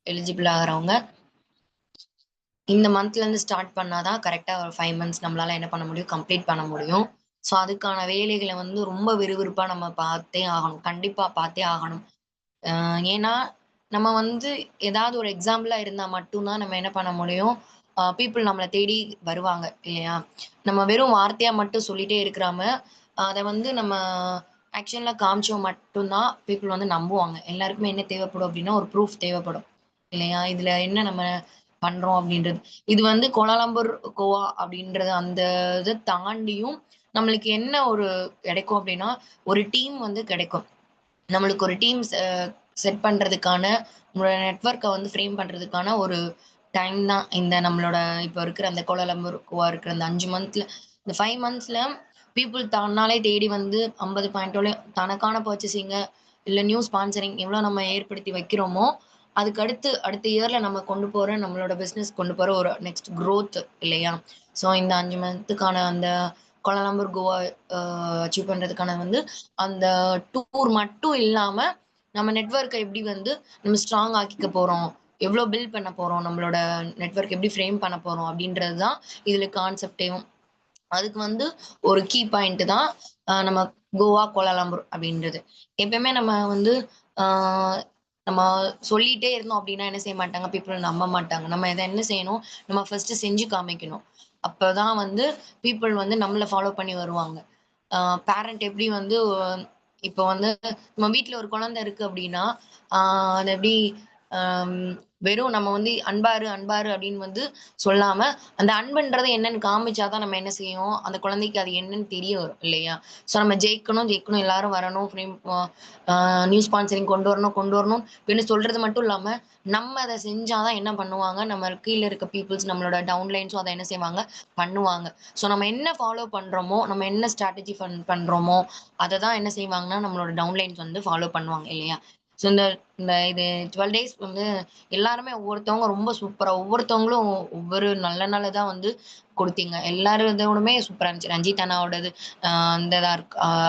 Eligible ஆகுறவங்க இந்த மந்த்லேருந்து start பண்ணாதான் கரெக்டாக ஒரு 5 மந்த்ஸ் நம்மளால என்ன பண்ண முடியும், கம்ப்ளீட் பண்ண முடியும். ஸோ அதுக்கான வேலைகளை வந்து ரொம்ப விறுவிறுப்பாக நம்ம பார்த்தே ஆகணும், கண்டிப்பாக பார்த்தே ஆகணும். ஏன்னா நம்ம வந்து ஏதாவது ஒரு எக்ஸாம்பிளா இருந்தா மட்டும் தான் நம்ம என்ன பண்ண முடியும், பீப்பிள் நம்மள தேடி வருவாங்க இல்லையா? நம்ம வெறும் வார்த்தையா மட்டும் சொல்லிட்டே இருக்கிறாம, அத வந்து நம்ம ஆக்ஷன்ல காமிச்சா மட்டும் தான் பீப்பிள் வந்து நம்புவாங்க. எல்லாருக்குமே என்ன தேவைப்படும் அப்டின்னா, ஒரு ப்ரூஃப் தேவைப்படும். இல்லையா? இதுல என்ன நம்ம பண்றோம் அப்டின்றது. இது வந்து கோலாலம்பூர், கோவா அப்டின்றது அந்த இத தாண்டியும் நம்மளுக்கு என்ன ஒரு கிடைக்கும் அப்டின்னா, ஒரு டீம் வந்து கிடைக்கும். நம்மளுக்கு ஒரு டீம் செட் பண்றதுக்கான, நம்மளோட நெட்வொர்க்க வந்து ஃப்ரேம் பண்றதுக்கான ஒரு டைம் தான் இந்த நம்மளோட இப்ப இருக்கிற அந்த கோலாலம்பூர், கோவா இருக்கிற அந்த 5 மந்த்ல இந்த 5 மந்த்ஸ்ல பீப்பிள் தன்னாலே தேடி வந்து 50 பாயிண்டோலயும் தனக்கான பர்ச்சேசிங்க, இல்ல நியூ ஸ்பான்சரிங் எவ்வளோ நம்ம ஏற்படுத்தி வைக்கிறோமோ, அதுக்கு அடுத்து அடுத்த இயர்ல நம்ம கொண்டு போற நம்மளோட பிசினஸ் கொண்டு போற ஒரு நெக்ஸ்ட் குரோத் இல்லையா? ஸோ இந்த 5 மந்த்துக்கான அந்த கோலாலம்பூர், கோவா அ அச்சீவ் பண்றதுக்கான வந்து அந்த டூர் மட்டும் இல்லாம, நம்ம நெட்வொர்க்க எப்படி வந்து நம்ம ஸ்ட்ராங் ஆக்கிக்க போறோம், எவ்வளோ பில்ட் பண்ண போறோம், நம்மளோட நெட்வொர்க் எப்படி ஃப்ரேம் பண்ண போறோம் அப்படின்றது தான் இதுல கான்செப்ட்டேவும். அதுக்கு வந்து ஒரு கீ பாயிண்ட் தான் நம்ம கோவா, கோலாலம்பூர் அப்படின்றது. எப்பயுமே நம்ம வந்து ஆ நம்ம சொல்லிட்டே இருந்தோம் அப்படின்னா என்ன செய்ய மாட்டாங்க, பீப்பிள் நம்ப மாட்டாங்க. நம்ம இத என்ன செய்யணும், நம்ம ஃபர்ஸ்ட்டு செஞ்சு காமிக்கணும். அப்பதான் வந்து பீப்பிள் வந்து நம்மள ஃபாலோ பண்ணி வருவாங்க. ஆ பேரண்ட் எப்படி வந்து இப்போ வந்து நம்ம வீட்ல ஒரு குழந்தை இருக்கு அப்படின்னா, ஆ அது எப்படி அம் வெறும் நம்ம வந்து அன்பாரு, அன்பாரு அப்படின்னு வந்து சொல்லாம, அந்த அன்புன்றது என்னன்னு காமிச்சா தான் நம்ம என்ன செய்வோம், அந்த குழந்தைக்கு அது என்னன்னு தெரிய வரும் இல்லையா? ஸோ நம்ம ஜெயிக்கணும், ஜெயிக்கணும், எல்லாரும் வரணும், ஃப்ரேம் நியூ ஸ்பான்சரிங் கொண்டு வரணும், கொண்டு வரணும் அப்படின்னு சொல்றது மட்டும் இல்லாம, நம்ம அத செஞ்சா தான் என்ன பண்ணுவாங்க, நம்ம கீழ இருக்க பீப்பிள்ஸ் நம்மளோட டவுன்லைன்ஸும் அத என்ன செய்வாங்க, பண்ணுவாங்க. ஸோ நம்ம என்ன ஃபாலோ பண்றோமோ, நம்ம என்ன ஸ்ட்ராட்டஜி பண்றோமோ, அத தான் என்ன செய்வாங்கன்னா, நம்மளோட டவுன்லைன்ஸ் வந்து ஃபாலோ பண்ணுவாங்க இல்லையா? ஸோ இந்த இந்த இது 12 டேஸ் வந்து எல்லாருமே ஒவ்வொருத்தவங்க ரொம்ப சூப்பரா ஒவ்வொருத்தவங்களும் ஒவ்வொரு நல்ல நல்லதா வந்து குடுத்தீங்க. எல்லாரும் இதோடுமே சூப்பரா இருந்துச்சு. ரஞ்சித் அண்ணாவோடது அந்த இதா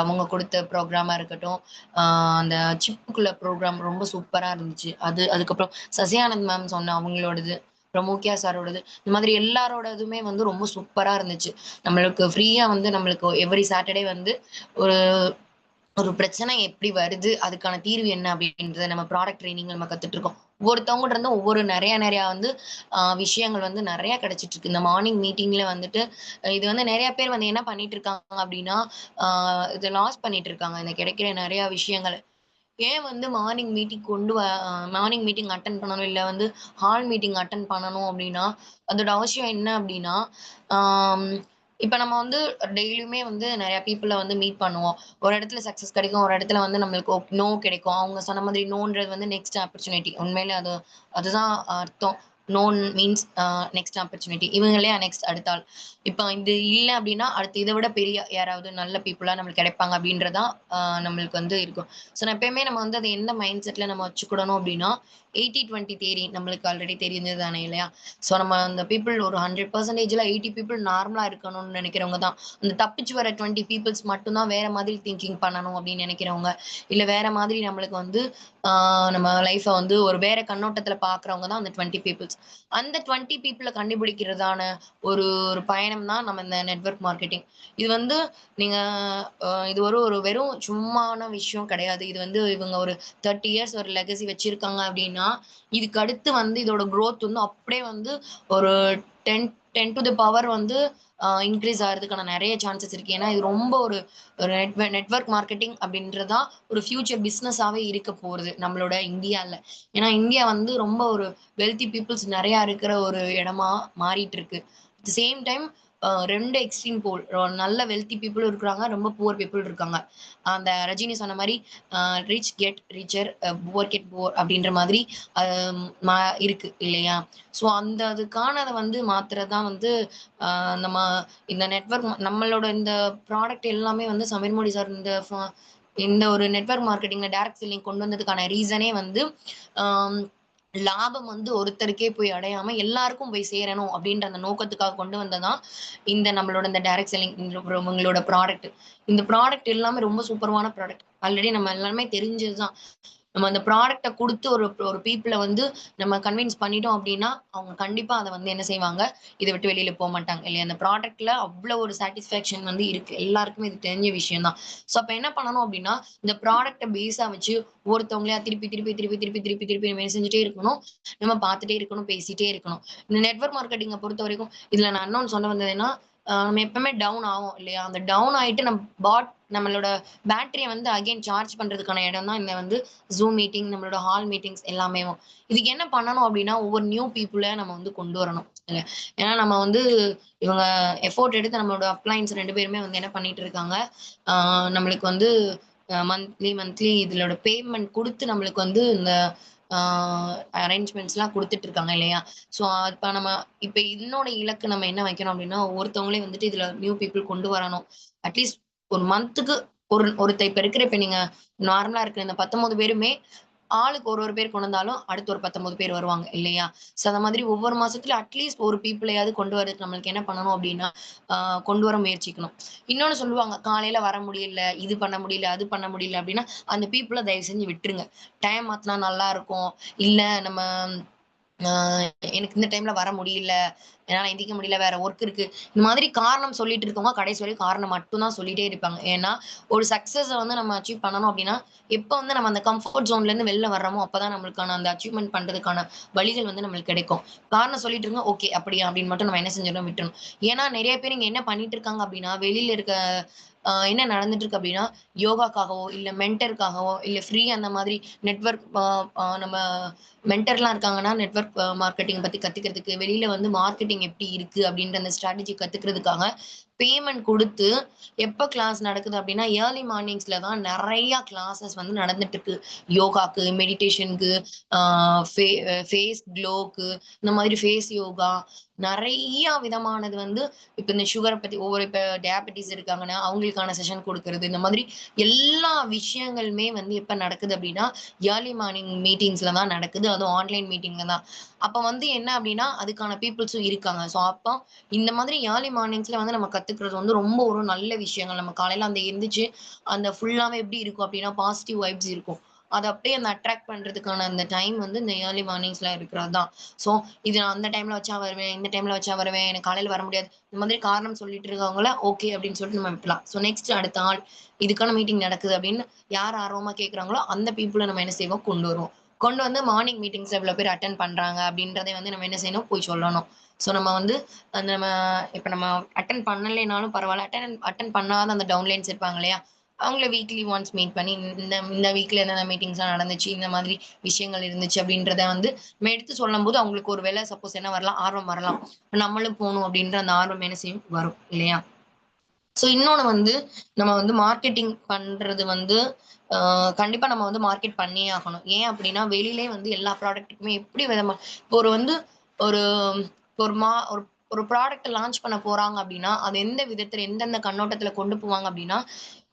அவங்க குடுத்த ப்ரோகிராமா இருக்கட்டும், அ அந்த சிப்புக்குள்ள ப்ரோகிராம் ரொம்ப சூப்பரா இருந்துச்சு. அதுக்கப்புறம் சசியானந்த் மேம் சொன்ன அவங்களோடது, அப்புறம் முக்கியா சாரோடது, இந்த மாதிரி எல்லாரோடதுமே வந்து ரொம்ப சூப்பரா இருந்துச்சு. நம்மளுக்கு ஃப்ரீயா வந்து நம்மளுக்கு எவ்ரி சாட்டர்டே வந்து ஒரு ஒரு பிரச்சனை எப்படி வருது? அதுக்கான தீர்வு என்ன? அப்படின்றத நம்ம ப்ராடக்ட் ட்ரெய்னிங் நம்ம கத்துட்டு இருக்கோம். ஒவ்வொருத்தவங்கட்ட இருந்தும் ஒவ்வொரு நெறையா வந்து விஷயங்கள் வந்து நெறையா கிடைச்சிட்டு இருக்கு. இந்த மார்னிங் மீட்டிங்ல வந்துட்டு இது வந்து நெறைய பேர் வந்து என்ன பண்ணிட்டு இருக்காங்க அப்படின்னா, ஆ இத லாஸ் பண்ணிட்டு இருக்காங்க. இந்த கிடைக்கிற நெறையா விஷயங்கள. ஏன் வந்து மார்னிங் மீட்டிங் அட்டெண்ட் பண்ணணும், இல்ல வந்து ஹால் மீட்டிங் அட்டெண்ட் பண்ணணும் அப்படின்னா, அதோட அவசியம் என்ன அப்படின்னா, ஆம் இப்ப நம்ம வந்து டெய்லியுமே வந்து நெறைய பீப்பிள வந்து மீட் பண்ணுவோம். ஒரு இடத்துல சக்சஸ் கிடைக்கும். ஒரு இடத்துல வந்து நம்மளுக்கு நோ கிடைக்கும். அவங்க சொன்ன மாதிரி நோன்றது வந்து நெக்ஸ்ட் ஆப்பர்ச்சுனிட்டி. உண்மையிலே அதுதான் அர்த்தம். No means next opportunity. இவங்க இல்லையா நெக்ஸ்ட் அடுத்த ஆள். இப்ப இது இல்ல அப்டின்னா, அடுத்து இத விட பெரிய யாராவது நல்ல பீப்பிளா நம்மளுக்கு கிடைப்பாங்க அப்டின்றது தான் நம்மளுக்கு வந்து இருக்கும். ஸோ நான் எப்பயுமே நம்ம வந்து அத எந்த மைண்ட் செட்ல நம்ம வச்சுக்கிடணும் அப்டின்னா, 80, 20 தியரி நம்மளுக்கு ஆல்ரெடி தெரிஞ்சது தானே இல்லையா? ஸோ நம்ம அந்த பீப்பிள் ஒரு 100%ல 80 பீப்பிள் நார்மலா இருக்கணும்னு நெனைக்கிறவங்க தான். அந்த தப்பிச்சு வர 20 பீப்பிள்ஸ் மட்டும் தான் வேற மாதிரி திங்கிங் பண்ணணும் அப்படின்னு நினைக்கிறவங்க. இல்ல வேற மாதிரி நம்மளுக்கு வந்து ஆ நம்ம லைஃப்ப வந்து ஒரு வேற கண்ணோட்டத்துல பார்க்குறவங்க தான் அந்த 20 பீப்பிள்ஸ். அந்த 20 பீப்பிள கண்டுபிடிக்கிறதான ஒரு ஒரு பயணம் தான் நம்ம இந்த நெட்வொர்க் மார்க்கெட்டிங். இது வந்து நீங்க இது ஒரு வெறும் சும்மான விஷயம் கிடையாது. இது வந்து இவங்க ஒரு 30 இயர்ஸ் ஒரு லெகசி வச்சிருக்காங்க அப்படின்னா, இதுக்கு அடுத்து வந்து இதோட குரோத் வந்து அப்படியே வந்து ஒரு 10 10 டூ த பவர் வந்து இன்கிரீஸ் ஆகுறதுக்கான நெறைய சான்சஸ் இருக்கு. ஏன்னா, இது ரொம்ப ஒரு ஒரு நெட்வொர்க் மார்க்கெட்டிங் அப்படின்றது தான் ஒரு ஃபியூச்சர் பிசினஸாவே இருக்க போகுது நம்மளோட இந்தியால. ஏன்னா, இந்தியா வந்து ரொம்ப ஒரு வெல்த்தி பீப்பிள்ஸ் நெறையா இருக்கிற ஒரு இடமா மாறிட்டு இருக்கு. At the same time 2 extreme pole. நல்ல வெல்த்தி பீப்பிளும் இருக்கிறாங்க. ரொம்ப புவர் பீப்பிள் இருக்காங்க. அந்த ரஜினி சொன்ன மாரி uh rich get richer, poor get poor அப்படின்ற மாதிரி அ ம இருக்கு இல்லையா? ஸோ அந்த அதுக்கானத வந்து மாத்துறது தான் வந்து நம்ம இந்த நெட்வொர்க் நம்மளோட இந்த ப்ராடக்ட் எல்லாமே வந்து சமீர் மோடி சார் இந்த ஒரு நெட்வொர்க் மார்க்கெட்டிங்ல டைரக்ட் செல்லிங் கொண்டு வந்ததுக்கான ரீசனே வந்து ஆம், லாபம் வந்து ஒருத்தருக்கே போய் அடையாம எல்லாருக்கும் போய் சேரணும் அப்படின்ற அந்த நோக்கத்துக்காக கொண்டு வந்ததான் இந்த நம்மளோட இந்த டைரக்ட் செல்லிங் இவங்களோட ப்ராடக்ட். இந்த ப்ராடக்ட் எல்லாமே ரொம்ப சூப்பர்வான ப்ராடக்ட். ஆல்ரெடி நம்ம எல்லாருமே தெரிஞ்சதுதான். நம்ம அந்த ப்ராடக்ட்ட குடுத்து ஒரு ஒரு பீப்பிள வந்து நம்ம கன்வின்ஸ் பண்ணிட்டோம் அப்டின்னா, அவங்க கண்டிப்பா அத வந்து என்ன செய்வாங்க, இத விட்டு வெளில போமாட்டாங்க இல்லையா? அந்த ப்ராடக்ட்ல அவ்ளோ ஒரு சாட்டிஸ்ஃபேக்ஷன் வந்து இருக்கு. எல்லாருக்குமே இது தெரிஞ்ச விஷயம் தான். ஸோ அப்ப என்ன பண்ணணும் அப்டின்னா, இந்த ப்ராடக்ட்ட பேஸா வச்சு ஒருத்தவங்களயா திருப்பி, திருப்பி, திருப்பி, திருப்பி, திருப்பி, திருப்பி நம்ம என்ன செஞ்சுட்டே இருக்கணும், நம்ம பார்த்துட்டே இருக்கணும், பேசிட்டே இருக்கணும். இந்த நெட்வொர்க் மார்க்கெட்டிங்க பொறுத்தவரைக்கும், இதுல நான் இன்னொன்னு சொல்ல வந்தது என்னன்னா, நம்ம எப்பவுமே டவுன் ஆவோம் இல்லையா? அந்த டவுன் ஆயிட்டு நம்மளோட பேட்டரிய வந்து அகைன் சார்ஜ் பண்றதுக்கான இடம் தான் இந்த வந்து Zoom மீட்டிங், நம்மளோட ஹால் மீட்டிங்ஸ் எல்லாமேவும். இதுக்கு என்ன பண்ணணும் அப்டின்னா, ஒவ்வொரு நியூ பீப்பிள நம்ம வந்து கொண்டு வரணும். இல்ல. ஏன்னா நம்ம வந்து இவங்க எஃபோர்ட் எடுத்து நம்மளோட அப்ளையன்ஸ் 2 பேருமே வந்து என்ன பண்ணிட்டு இருக்காங்க, ஆ நம்மளுக்கு வந்து மந்த்லி இதோட பேமெண்ட் குடுத்து நம்மளுக்கு வந்து இந்த ஆ அரேஞ்ச்மென்ட்ஸ்லாம் குடுத்துட்டு இருக்காங்க இல்லையா? ஸோ அப்ப இப்ப என்னோட இலக்கு நம்ம என்ன வைக்கணும் அப்டின்னா, ஒவ்வொருத்தவங்களையும் வந்துட்டு இதுல நியூ பீப்பிள் கொண்டு வரணும். அட்லீஸ்ட் ஒரு மந்த்துக்கு இப்ப நீங்க நார்மலா இருக்கிற இந்த 19 பேருமே, ஆளுக்கு ஒரு பேர் கொண்டு வந்தாலும், அடுத்து ஒரு 19 பேர் வருவாங்க இல்லையா? ஸோ அந்த மாதிரி ஒவ்வொரு மாசத்துலயும் அட்லீஸ்ட் ஒரு பீப்பிளையாவது கொண்டு வரதுக்கு நம்மளுக்கு என்ன பண்ணணும் அப்டின்னா, ஆ கொண்டு வர முயற்சிக்கணும். இன்னொன்னு சொல்லுவாங்க, காலையில வர முடியல, இது பண்ண முடியல, அது பண்ண முடியல அப்டின்னா, அந்த பீப்பிள தயவு செஞ்சு விட்டுருங்க. டைம் மாத்துனா நல்லா இருக்கும். இல்ல நம்ம ஆ எனக்கு இந்த டைம்ல வர முடியல. என்னால எந்திரிக்க முடியல. வேற ஒர்க் இருக்கு. இந்த மாதிரி காரணம் சொல்லிட்டு இருக்கவங்க கடைசி வரைக்கும் காரணம் மட்டும் தான் சொல்லிட்டே இருப்பாங்க. ஏன்னா, ஒரு சக்சஸ வந்து நம்ம அச்சீவ் பண்ணணும் அப்டின்னா, எப்ப வந்து நம்ம அந்த கம்ஃபோர்ட் ஜோன்லேருந்து வெளில வர்றோமோ, அப்பதான் நம்மளுக்கான அந்த அச்சீவ்மென்ட் பண்றதுக்கான வழிகள் வந்து நம்மளுக்கு கிடைக்கும். காரணம் சொல்லிட்டு இருங்க, ஓகே அப்படியா அப்படின்னு மட்டும் நம்ம என்ன செஞ்சிடணும் விட்டுறணும். ஏன்னா, நெறைய பேர் இங்க என்ன பண்ணிட்டு இருக்காங்க அப்டின்னா, வெளில இருக்க என்ன நடந்துட்டு இருக்கு அப்டின்னா, யோகாக்காகவோ, இல்ல மென்டருக்காகவோ, இல்ல ஃப்ரீ அந்த மாதிரி நெட்வொர்க் அ அ நம்ம மென்டர்லாம் இருக்காங்கன்னா, நெட்வொர்க் மார்க்கெட்டிங் பத்தி கத்துக்கிறதுக்கு, வெளில வந்து மார்க்கெட்டிங் எப்படி இருக்கு அப்படின்ற அந்த ஸ்ட்ராட்டஜி கத்துக்கிறதுக்காக, பேமெண்ட் குடுத்து, எப்ப கிளாஸ் நடக்குது அப்படின்னா, ஏர்லி மார்னிங்ஸ்ல தான் நெறைய கிளாஸஸ் வந்து நடந்துட்டு இருக்கு. யோகாக்கு, மெடிடேஷனுக்கு, ஆ ஃபேஸ் க்ளோக்கு, இந்த மாதிரி ஃபேஸ் யோகா, நெறைய விதமானது வந்து இப்ப இந்த சுகர பத்தி இப்ப டயாபெட்டிஸ் இருக்காங்கன்னா, அவங்களுக்கான செஷன் குடுக்குறது. இந்த மாதிரி எல்லா விஷயங்களுமே வந்து எப்ப நடக்குது அப்படின்னா, ஏர்லி மார்னிங் மீட்டிங்ஸ்ல தான் நடக்குது. அதுவும் ஆன்லைன் மீட்டிங்ல தான். அப்ப வந்து என்ன அப்டின்னா, அதுக்கான பீப்பிள்ஸும் இருக்காங்க. ஸோ அப்போ இந்த மாதிரி ஏர்லி மார்னிங்ஸ்ல வந்து நம்ம கத்துக்கிறது வந்து ரொம்ப ஒரு நல்ல விஷயங்கள். நம்ம காலையில அந்த எந்திரிச்சு, அந்த ஃபுல்லாவே எப்டி இருக்கும் அப்டின்னா, பாசிட்டிவ் வைப்ஸ் இருக்கும். அத அப்டியே அந்த அட்ராக்ட் பண்றதுக்கான அந்த டைம் வந்து இந்த ஏர்லி மார்னிங்ஸ்ல இருக்கிறது தான். ஸோ இது நான் அந்த டைம்ல வச்சா வருவேன், இந்த டைம்ல வச்சா வருவேன், எனக்கு காலையில வர முடியாது. இந்த மாதிரி காரணம் சொல்லிட்டு இருக்கவங்கள ஓகே அப்டின்னு சொல்லிட்டு நம்ம விட்டுலாம். ஸோ நெக்ஸ்ட் அடுத்த ஆள் இதுக்கான மீட்டிங் நடக்குது அப்டின்னு யார் ஆர்வமா கேட்குறாங்களோ, அந்த பீப்பிள நம்ம என்ன செய்வோம் கொண்டு வருவோம். கொண்டு வந்து மார்னிங் மீட்டிங்ஸ்ல இவ்வளோ பேர் அட்டெண்ட் பண்றாங்க அப்படின்றதை வந்து நம்ம என்ன செய்யணும், போய் சொல்லணும். ஸோ நம்ம வந்து அந்த நம்ம இப்ப நம்ம அட்டெண்ட் பண்ணலைனாலும் பரவால்ல. அட்டெண்ட் பண்ணாத அந்த டவுன்லைன்ஸ் இருப்பாங்க இல்லையா? அவங்கள வீக்லி ஒன்ஸ் மீட் பண்ணி இந்த இந்த வீக்ல என்னென்ன மீட்டிங்ஸ்லாம் நடந்துச்சு, இந்த மாதிரி விஷயங்கள் இருந்துச்சு அப்படின்றத வந்து நம்ம எடுத்து சொல்லும்போது அவங்களுக்கு ஒரு வேளை சப்போஸ் என்ன வரலாம், ஆர்வம் வரலாம். நம்மளும் போணும் அப்படின்ற அந்த ஆர்வம் என்ன செய்யும், வரும் இல்லையா? ஸோ இன்னொன்னு வந்து, நம்ம வந்து மார்க்கெட்டிங் பண்றது வந்து, கண்டிப்பா நம்ம வந்து மார்க்கெட் பண்ணியே ஆகணும். ஏன் அப்டின்னா, வெளியிலயே வந்து எல்லா ப்ராடக்ட்டுக்குமே எப்படி விதமா இப்போ ஒரு வந்து ஒரு ஒரு மா ஒரு ஒரு ப்ராடக்ட்ட லான்ச் பண்ண போறாங்க அப்டின்னா, அது எந்த விதத்துல, எந்தெந்த கண்ணோட்டத்துல கொண்டு போவாங்க அப்டின்னா,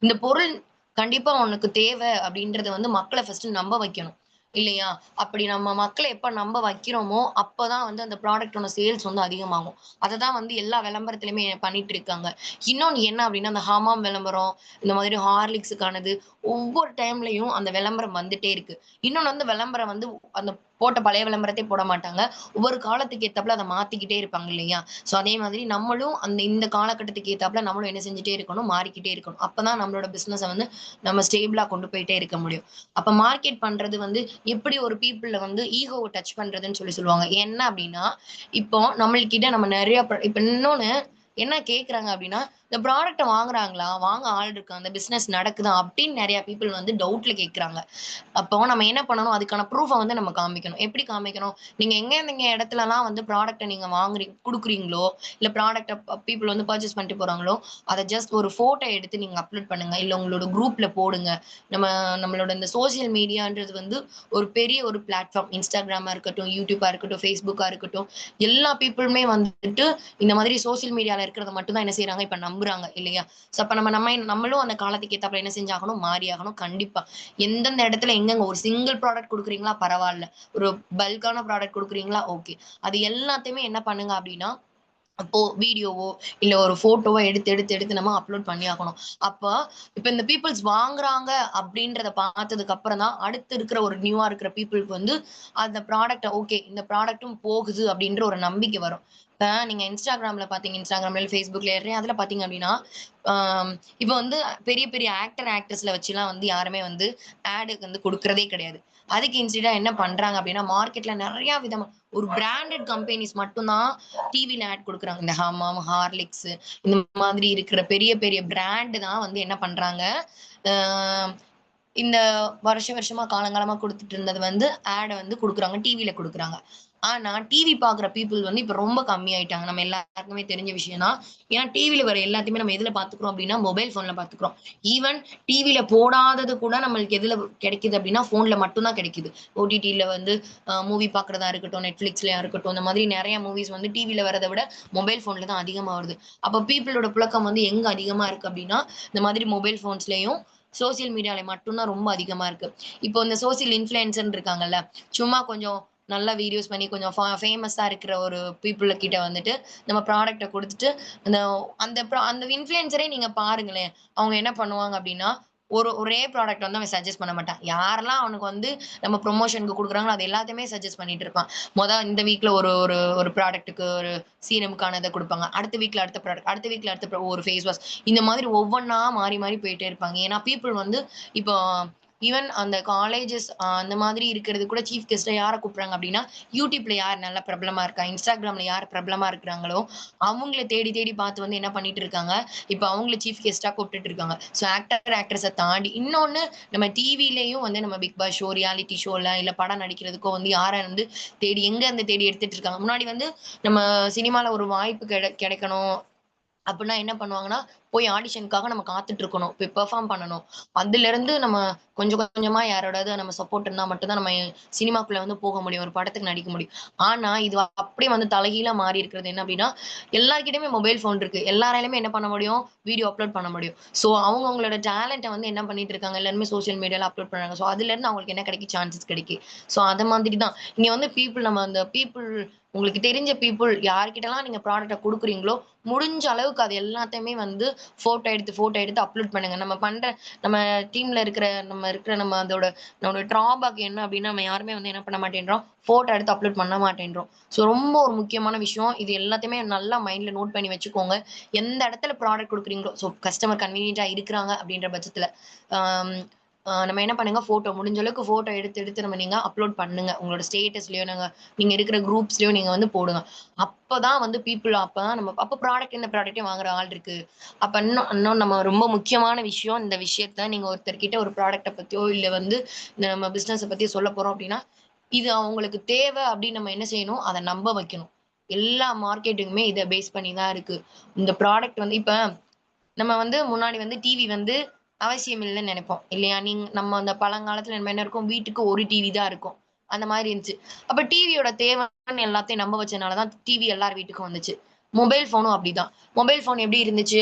இந்த பொருள் கண்டிப்பா உனக்கு தேவ அப்டின்றத வந்து மக்கள ஃபர்ஸ்ட்டு நம்ப வைக்கணும். இல்லையா? அப்படி நம்ம மக்கள எப்ப நம்ப வைக்கிறோமோ, அப்பதான் வந்து அந்த ப்ராடக்ட்டோட சேல்ஸ் வந்து அதிகமாகும். அததான் வந்து எல்லா விளம்பரத்திலயுமே பண்ணிட்டு இருக்காங்க. இன்னொன்னு என்ன அப்டின்னா, அந்த ஹமாம் விளம்பரம், இந்த மாதிரி ஹார்லிக்ஸுக்கானது, ஒவ்வொரு டைம்லயும் அந்த விளம்பரம் வந்துட்டே இருக்கு. இன்னொன்னு வந்து விளம்பரம் வந்து அந்த போட்ட பழைய விளம்பரத்தை போட மாட்டாங்க. ஒவ்வொரு காலத்துக்கு ஏத்தாப்புல அத மாத்திக்கிட்டே இருப்பாங்க இல்லையா? ஸோ அதே மாதிரி நம்மளும் இந்த காலகட்டத்துக்கு ஏத்தாப்புல நம்மளும் என்ன செஞ்சுட்டே இருக்கணும், மாறிக்கிட்டே இருக்கணும். அப்பதான் நம்மளோட பிசினஸ வந்து நம்ம ஸ்டேபிளா கொண்டு போயிட்டே இருக்க முடியும். அப்ப மார்க்கெட் பண்றது வந்து எப்படி ஒரு பீப்பிள்ல வந்து ஈகோவ டச் பண்றதுன்னு சொல்லுவாங்க. என்ன அப்டின்னா, இப்போ நம்மள்கிட்ட நம்ம நெறைய இப்ப இன்னொன்னு என்ன கேட்குறாங்க அப்டின்னா, இந்த ப்ராடக்ட்ட வாங்குறாங்களா? வாங்க ஆள் இருக்கா? அந்த பிசினஸ் நடக்குதா? அப்டின்னு நெறைய பீப்பிள் வந்து டவுட்ல கேட்குறாங்க. அப்போ நம்ம என்ன பண்ணணும்? அதுக்கான ப்ரூஃப வந்து நம்ம காமிக்கணும். எப்படி காமிக்கணும்? நீங்க எங்க இடத்துலலாம் வந்து ப்ராடக்ட்ட நீங்க குடுக்குறீங்களோ, இல்ல ப்ராடக்ட்ட பீப்பிள் வந்து பர்ச்சேஸ் பண்ணிட்டு போறாங்களோ, அத ஜஸ்ட் ஒரு ஃபோட்டோ எடுத்து நீங்க அப்லோட் பண்ணுங்க. இல்ல உங்களோட குரூப்ல போடுங்க. நம்ம நம்மளோட இந்த சோசியல் மீடியான்றது வந்து ஒரு பெரிய ஒரு பிளாட்ஃபார்ம். Instagramமா இருக்கட்டும், YouTubeஆ இருக்கட்டும், Facebookஆ இருக்கட்டும், எல்லா பீப்பிளுமே வந்துட்டு இந்த மாதிரி சோசியல் மீடியால இருக்கிறத மட்டும் தான் என்ன செய்றாங்க, இப்ப நம்புறாங்க இல்லையா? ஸோ அப்ப நம்மளும் அந்த காலத்துக்கு ஏத்தாப்புல என்ன செஞ்சாகணும், மாறியாகணும் கண்டிப்பா. எந்தெந்த இடத்துல எங்கெங்க ஒரு சிங்கிள் ப்ராடக்ட் குடுக்குறீங்களா பரவால்ல. ஒரு பல்க்கான ப்ராடக்ட் குடுக்குறீங்களா ஓகே. அது எல்லாத்தையுமே என்ன பண்ணுங்க அப்டின்னா அப்போ வீடியோவோ, இல்ல ஒரு ஃபோட்டோவோ எடுத்து, எடுத்து, எடுத்து நம்ம அப்லோட் பண்ணி ஆகணும். அப்ப இப்ப இந்த பீப்பிள்ஸ் வாங்குறாங்க அப்டின்றத பார்த்ததுக்கு அப்புறம் தான், அடுத்து இருக்கிற ஒரு நியூவா இருக்கிற பீப்பிள்க்கு வந்து அந்த ப்ராடக்ட்ட ஓகே இந்த ப்ராடக்ட்டும் போகுது அப்டின்ற ஒரு நம்பிக்கை வரும். இப்ப நீங்க Instagramல பார்த்தீங்க Instagramல, Facebookல அதுல பார்த்தீங்க அப்டின்னா, ஆ இப்ப வந்து பெரிய, பெரிய ஆக்டர், ஆக்ட்ரஸ்ல வச்சுலாம் வந்து யாருமே வந்து ஆடுக்கு வந்து குடுக்குறதே கிடையாது. அதுக்கு இன்ஸ்டெடா என்ன பண்றாங்க அப்டின்னா, மார்க்கெட்ல நெறைய விதமா ஒரு பிராண்டட் கம்பெனிஸ் மட்டும் தான் டிவில ஆட் குடுக்குறாங்க. இந்த ஹமாம், ஹார்லிக்ஸ் இந்த மாதிரி இருக்கிற பெரிய, பெரிய பிராண்ட் தான் வந்து என்ன பண்றாங்க, அ இந்த வருஷமா காலங்காலமா குடுத்துட்டு இருந்தது வந்து ஆட வந்து குடுக்குறாங்க. டிவில குடுக்குறாங்க. ஆனா, டிவி பார்க்குற பீப்பிள் வந்து இப்ப ரொம்ப கம்மியாயிட்டாங்க. நம்ம எல்லாருக்குமே தெரிஞ்ச விஷயம் தான். ஏன்னா, டிவில வர எல்லாத்தையுமே நம்ம எதுல பார்த்துக்கிறோம் அப்டின்னா, மொபைல் ஃபோன்ல பார்த்துக்கிறோம். ஈவன் டிவில போடாதது கூட நம்மளுக்கு எதுல கிடைக்குது அப்டின்னா, ஃபோன்ல மட்டும் தான் கிடைக்குது. ஓடிடில வந்து மூவி பார்க்குறதா இருக்கட்டும், Netflixலயா இருக்கட்டும், இந்த மாதிரி நெறைய மூவிஸ் வந்து டிவில வரத விட மொபைல் ஃபோன்ல தான் அதிகமா வருது. அப்ப பீப்பிளோட புழக்கம் வந்து எங்க அதிகமா இருக்கு அப்டின்னா, இந்த மாதிரி மொபைல் ஃபோன்ஸ்லயும், சோசியல் மீடியால மட்டும் தான் ரொம்ப அதிகமா இருக்கு. இப்போ இந்த சோசியல் இன்ஃப்ளூயன்சர்ன்னு இருக்காங்கல்ல, சும்மா கொஞ்சம் நல்லா வீடியோஸ் பண்ணி கொஞ்சம் ஃபேமஸா இருக்கிற ஒரு பீப்பிள் கிட்ட வந்துட்டு நம்ம ப்ராடக்ட்ட குடுத்துட்டு, அந்த அந்த இன்ஃப்ளூயன்சரே நீங்க பாருங்களேன். அவங்க என்ன பண்ணுவாங்க அப்டின்னா, ஒரே ப்ராடக்ட் வந்து அவன் சஜெஸ்ட் பண்ண மாட்டான். யாரெல்லாம் அவனுக்கு வந்து நம்ம ப்ரமோஷனுக்கு குடுக்குறாங்களோ, அது எல்லாத்தையுமே சஜெஸ்ட் பண்ணிட்டு இருப்பான். இந்த வீக்ல ஒரு ஒரு ஒரு ப்ராடக்ட்டுக்கு ஒரு சீரம்க்கான இத குடுப்பாங்க. அடுத்த வீக்ல அடுத்த ப்ராடக்ட், அடுத்த வீக்ல அடுத்த ஒரு ஃபேஸ் வாஷ். இந்த மாதிரி ஒவ்வொன்னா மாறி, மாறி போயிட்டே இருப்பாங்க. ஏன்னா பீப்பிள் வந்து இப்போ ஈவன் அந்த காலேஜஸ் அந்த மாதிரி இருக்கிறது கூட சீஃப் கெஸ்ட்டா யார கூப்பிடுறாங்க அப்டின்னா, YouTubeல யார் நல்லா பிரபலமா இருக்கா? Instagramல யார் பிரபலமா இருக்கிறாங்களோ, அவங்கள தேடி தேடி பார்த்து வந்து என்ன பண்ணிட்டு இருக்காங்க, இப்ப அவங்கள சீஃப் கெஸ்ட்டா கூப்பிட்டுட்டு இருக்காங்க. ஸோ ஆக்டர், ஆக்ட்ரஸ தாண்டி இன்னொன்னு நம்ம டிவிலயும் வந்து நம்ம பிக் பாஸ் ஷோ, ரியாலிட்டி ஷோல இல்ல படம் நடிக்கிறதுக்கோ வந்து யார வந்து தேடி எங்க இருந்து தேடி எடுத்துட்டு இருக்காங்க. முன்னாடி வந்து நம்ம சினிமால ஒரு வாய்ப்பு கிடைக்கணும் அப்புட்னா என்ன பண்ணுவாங்கன்னா, போய் ஆடிஷனுக்காக நம்ம காத்துட்டு இருக்கணும். போய் பெர்ஃபார்ம் பண்ணணும். அதிலிருந்து நம்ம கொஞ்சம் கொஞ்சமா யாரோடாவது நம்ம சப்போர்ட் இருந்தா மட்டும் தான் நம்ம சினிமாக்குள்ள வந்து போக முடியும். ஒரு படத்துக்கு நடிக்க முடியும். ஆனா, இது அப்படியே வந்து தலைகீழா மாறி இருக்கிறது என்ன அப்படின்னா, எல்லார்கிட்டயுமே மொபைல் ஃபோன் இருக்கு. எல்லாராலயுமே என்ன பண்ண முடியும்? வீடியோ அப்லோட் பண்ண முடியும். ஸோ, அவங்கவங்களோட டேலண்ட்ட வந்து என்ன பண்ணிட்டு இருக்காங்க, எல்லாருமே சோசியல் மீடியால அப்லோட் பண்றாங்க. ஸோ, அதிலருந்து அவங்களுக்கு என்ன கிடைக்கும்? சான்ஸஸ் கிடைக்கு. ஸோ, அத மாதிரி தான். இங்க வந்து நம்ம அந்த உங்களுக்கு தெரிஞ்ச யார்கிட்டலாம் நீங்க ப்ராடக்ட்ட குடுக்குறீங்களோ, முடிஞ்ச அளவுக்கு அது எல்லாத்தையுமே வந்து ஃபோட்டோ எடுத்து அப்லோட் பண்ணுங்க. நம்ம டீம்ல இருக்கிற நம்மளோட ட்ராபேக் என்ன அப்டின்னா, நம்ம யாருமே வந்து என்ன பண்ண மாட்டேன்றோம், ஃபோட்டோ எடுத்து அப்லோட் பண்ண மாட்டேன்றோம். ஸோ ரொம்ப ஒரு முக்கியமான விஷயம். இது எல்லாத்தையுமே நல்லா மைண்ட்ல நோட் பண்ணி வச்சுக்கோங்க. எந்த இடத்துல ப்ராடக்ட் குடுக்குறீங்களோ, கஸ்டமர் கன்வீனியன்ட்டா இருக்கிறாங்க அப்டின்ற பட்சத்துல, ஆம் நம்ம என்ன பண்ணுங்க, முடிஞ்ச அளவுக்கு ஃபோட்டோ எடுத்து எடுத்து நீங்க அப்லோட் பண்ணுங்க. உங்களோட ஸ்டேட்டஸ்லயோ, நீங்க இருக்கிற குரூப்ஸ்லயோ நீங்க வந்து போடுங்க. அப்பதான் வந்து அப்பதான் அப்ப ப்ராடக்ட் இந்த ப்ராடக்ட்டே வாங்குற ஆள் இருக்கு. அப்ப இன்னும் இன்னும் நம்ம ரொம்ப முக்கியமான விஷயம் இந்த விஷயத்த நீங்க ஒருத்தர்கிட்ட ஒரு ப்ராடக்ட்ட பத்தியோ, இல்ல வந்து இந்த நம்ம பிசினஸ பத்தியோ சொல்லப் போறோம் அப்டின்னா, இது அவங்களுக்கு தேவை அப்டின்னு நம்ம என்ன செய்யணும்? அத நம்ப வைக்கணும். எல்லா மார்க்கெட்டிங்குமே இத பேஸ் பண்ணி தான் இருக்கு. இந்த ப்ராடக்ட் வந்து இப்ப நம்ம வந்து முன்னாடி வந்து டிவி வந்து அவசியம் இல்லன்னு நெனைப்போம். இல்லையா? நம்ம அந்த பழங்காலத்துல நம்ம என்ன இருக்கும், வீட்டுக்கு ஒரு டிவி தான் இருக்கும். அந்த மாரி இருந்துச்சு. அப்ப டிவியோட தேவைன்னு எல்லாத்தையும் நம்ப வச்சனால தான் டிவி எல்லார் வீட்டுக்கும் வந்துச்சு. மொபைல் ஃபோனும் அப்படிதான். மொபைல் ஃபோன் எப்படி இருந்துச்சு?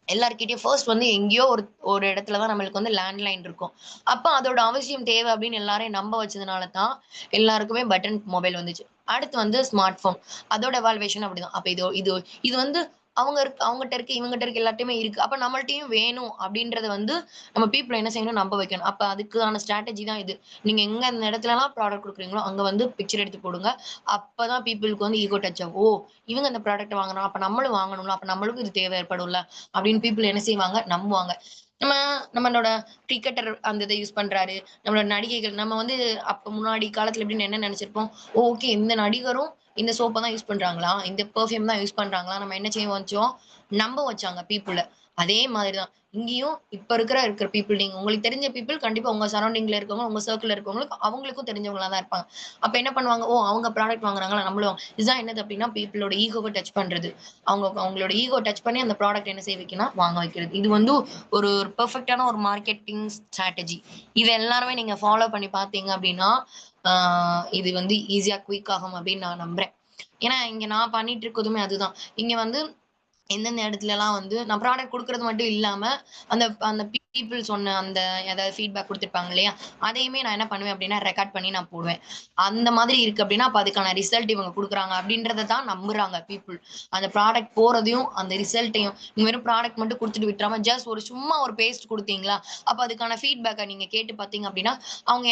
எல்லார்கிட்டயும் ஃபர்ஸ்ட் வந்து எங்கேயோ ஒரு ஒரு இடத்துல தான் நம்மளுக்கு வந்து லேண்ட்லைன் இருக்கும். அப்ப அதோட அவசியம் தேவை அப்படின்னு எல்லாரையும் நம்ப வச்சதுனால தான், எல்லாருக்குமே பட்டன் மொபைல் வந்துச்சு. அடுத்து வந்து ஸ்மார்ட் ஃபோன். அதோட எவால்வேஷன் அப்படிதான். அப்ப இது இது இது வந்து அவங்கட்ட இருக்கு, இவங்கட்ட இருக்கு, எல்லார்ட்டயுமே இருக்கு. அப்ப நம்மள்ட்டயும் வேணும் அப்படின்றத வந்து நம்ம பீப்பிள என்ன செய்யணும்? நம்ப வைக்கணும். அப்ப அதுக்கான ஸ்ட்ராட்டஜி தான் இது. நீங்க எங்க இந்த இடத்துலலாம் ப்ராடக்ட் குடுக்குறீங்களோ, அங்க வந்து பிக்சர் எடுத்து போடுங்க. அப்பதான் பீப்பிள்க்கு வந்து ஈகோ டச் ஆகும். ஓ! இவங்க இந்த ப்ராடக்ட் வாங்குறாங்க. அப்ப நம்மளும் வாங்கணும்ல. அப்ப நம்மளுக்கும் இது தேவை ஏற்படும்ல. அப்படின்னு பீப்பிள் என்ன செய்வாங்க? நம்புவாங்க. நம்ம நம்மளோட கிரிக்கெட்டர் அந்த இத யூஸ் பண்றாரு. நம்மளோட நடிகைகள் நம்ம வந்து அப்ப முன்னாடி காலத்துல எப்படின்னு என்ன நெனச்சிருப்போம்? ஓகே இந்த நடிகரும் இந்த சோப்ப தான் யூஸ் பண்றாங்களா? இந்த பெர்ஃப்யூம் தான் யூஸ் பண்றாங்களா? நம்ம என்ன செய்ய வச்சோம்? நம்ப வச்சாங்க பீப்பிள. அதே மாதிரி தான். இங்கேயும் இப்ப இருக்கிற பீப்பிள் நீங்க உங்களுக்கு தெரிஞ்ச பீப்பிள் கண்டிப்பா உங்க சரவுண்டிங்ல இருக்கவங்க, உங்க சர்க்கிள்ல இருக்கவங்களுக்கு அவங்களுக்கும் தெரிஞ்சவங்களா தான் இருப்பாங்க. அப்ப என்ன பண்ணுவாங்க? ஓ! அவங்க ப்ராடக்ட் வாங்குறாங்களா? நம்மளும் இதுதான் என்னது அப்டின்னா, பீப்பிளோட ஈகோவ டச் பண்றது. அவங்களோட ஈகோ டச் பண்ணி அந்த ப்ராடக்ட் என்ன செய்ய வைக்கணும்? வாங்க வைக்கிறது. இது வந்து ஒரு பெர்ஃபெக்ட்டான ஒரு மார்க்கெட்டிங் ஸ்ட்ராட்டஜி. இத எல்லாருமே நீங்க ஃபாலோ பண்ணி பார்த்தீங்க அப்டின்னா, ஆ இது வந்து ஈஸியா குயிக் ஆகும் அப்டின்னு நான் நம்புறேன். ஏன்னா, இங்க நான் பண்ணிட்டு இருக்கதுமே அதுதான். இங்க வந்து எந்தெந்த இடத்துலலாம் வந்து நான் ப்ராடக்ட் குடுக்குறது மட்டும் இல்லாம, அந்த அந்த பீப்பிள் சொன்ன அந்த ஏதாவது ஃபீட்பேக் குடுத்துருப்பாங்க இல்லையா? அதையுமே நான் என்ன பண்ணுவேன் அப்டின்னா, ரெக்கார்ட் பண்ணி நான் போடுவேன். அந்த மாதிரி இருக்கு அப்டின்னா, அப்ப அதுக்கான ரிசல்ட் இவங்க குடுக்குறாங்க அப்டின்றத தான் நம்புறாங்க பீப்பிள். அந்த ப்ராடக்ட் போறதையும், அந்த ரிசல்ட்டையும் நீங்க வெறும் ப்ராடக்ட் மட்டும் குடுத்துட்டு விட்டுறாம, ஜஸ்ட் ஒரு சும்மா ஒரு பேஸ்ட் குடுத்தீங்களா? அப்ப அதுக்கான ஃபீட்பேக்க நீங்க கேட்டு பார்த்தீங்க அப்டின்னா,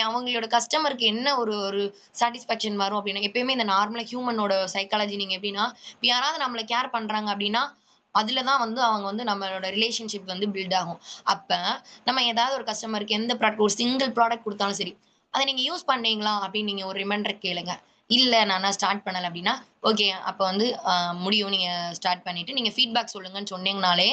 அவங்களோட கஸ்டமருக்கு என்ன ஒரு ஒரு சாட்டிஸ்ஃபேக்ஷன் வரும் அப்டின்னா, எப்பயுமே இந்த நார்மலா ஹியூமனோட சைக்காலஜி நீங்க எப்டின்னா, இப்ப யாராவது நம்மள கேர் பண்றாங்க அப்டின்னா, அதுல தான் வந்து அவங்க வந்து நம்மளோட ரிலேஷன்ஷிப் வந்து பில்ட் ஆகும். அப்ப நம்ம ஏதாவது ஒரு கஸ்டமருக்கு எந்த ப்ராடக்ட் ஒரு சிங்கிள் ப்ராடக்ட் குடுத்தாலும் சரி, "அத நீங்க யூஸ் பண்ணீங்களா?" அப்படின்னு நீங்க ஒரு ரிமைண்டர் கேளுங்க. "இல்ல நான் இன்னும் ஸ்டார்ட் பண்ணல." அப்படின்னா, ஓகே அப்ப வந்து முடியும். நீங்க ஸ்டார்ட் பண்ணிட்டு நீங்க ஃபீட்பேக் சொல்லுங்கன்னு சொன்னீங்கனாலே,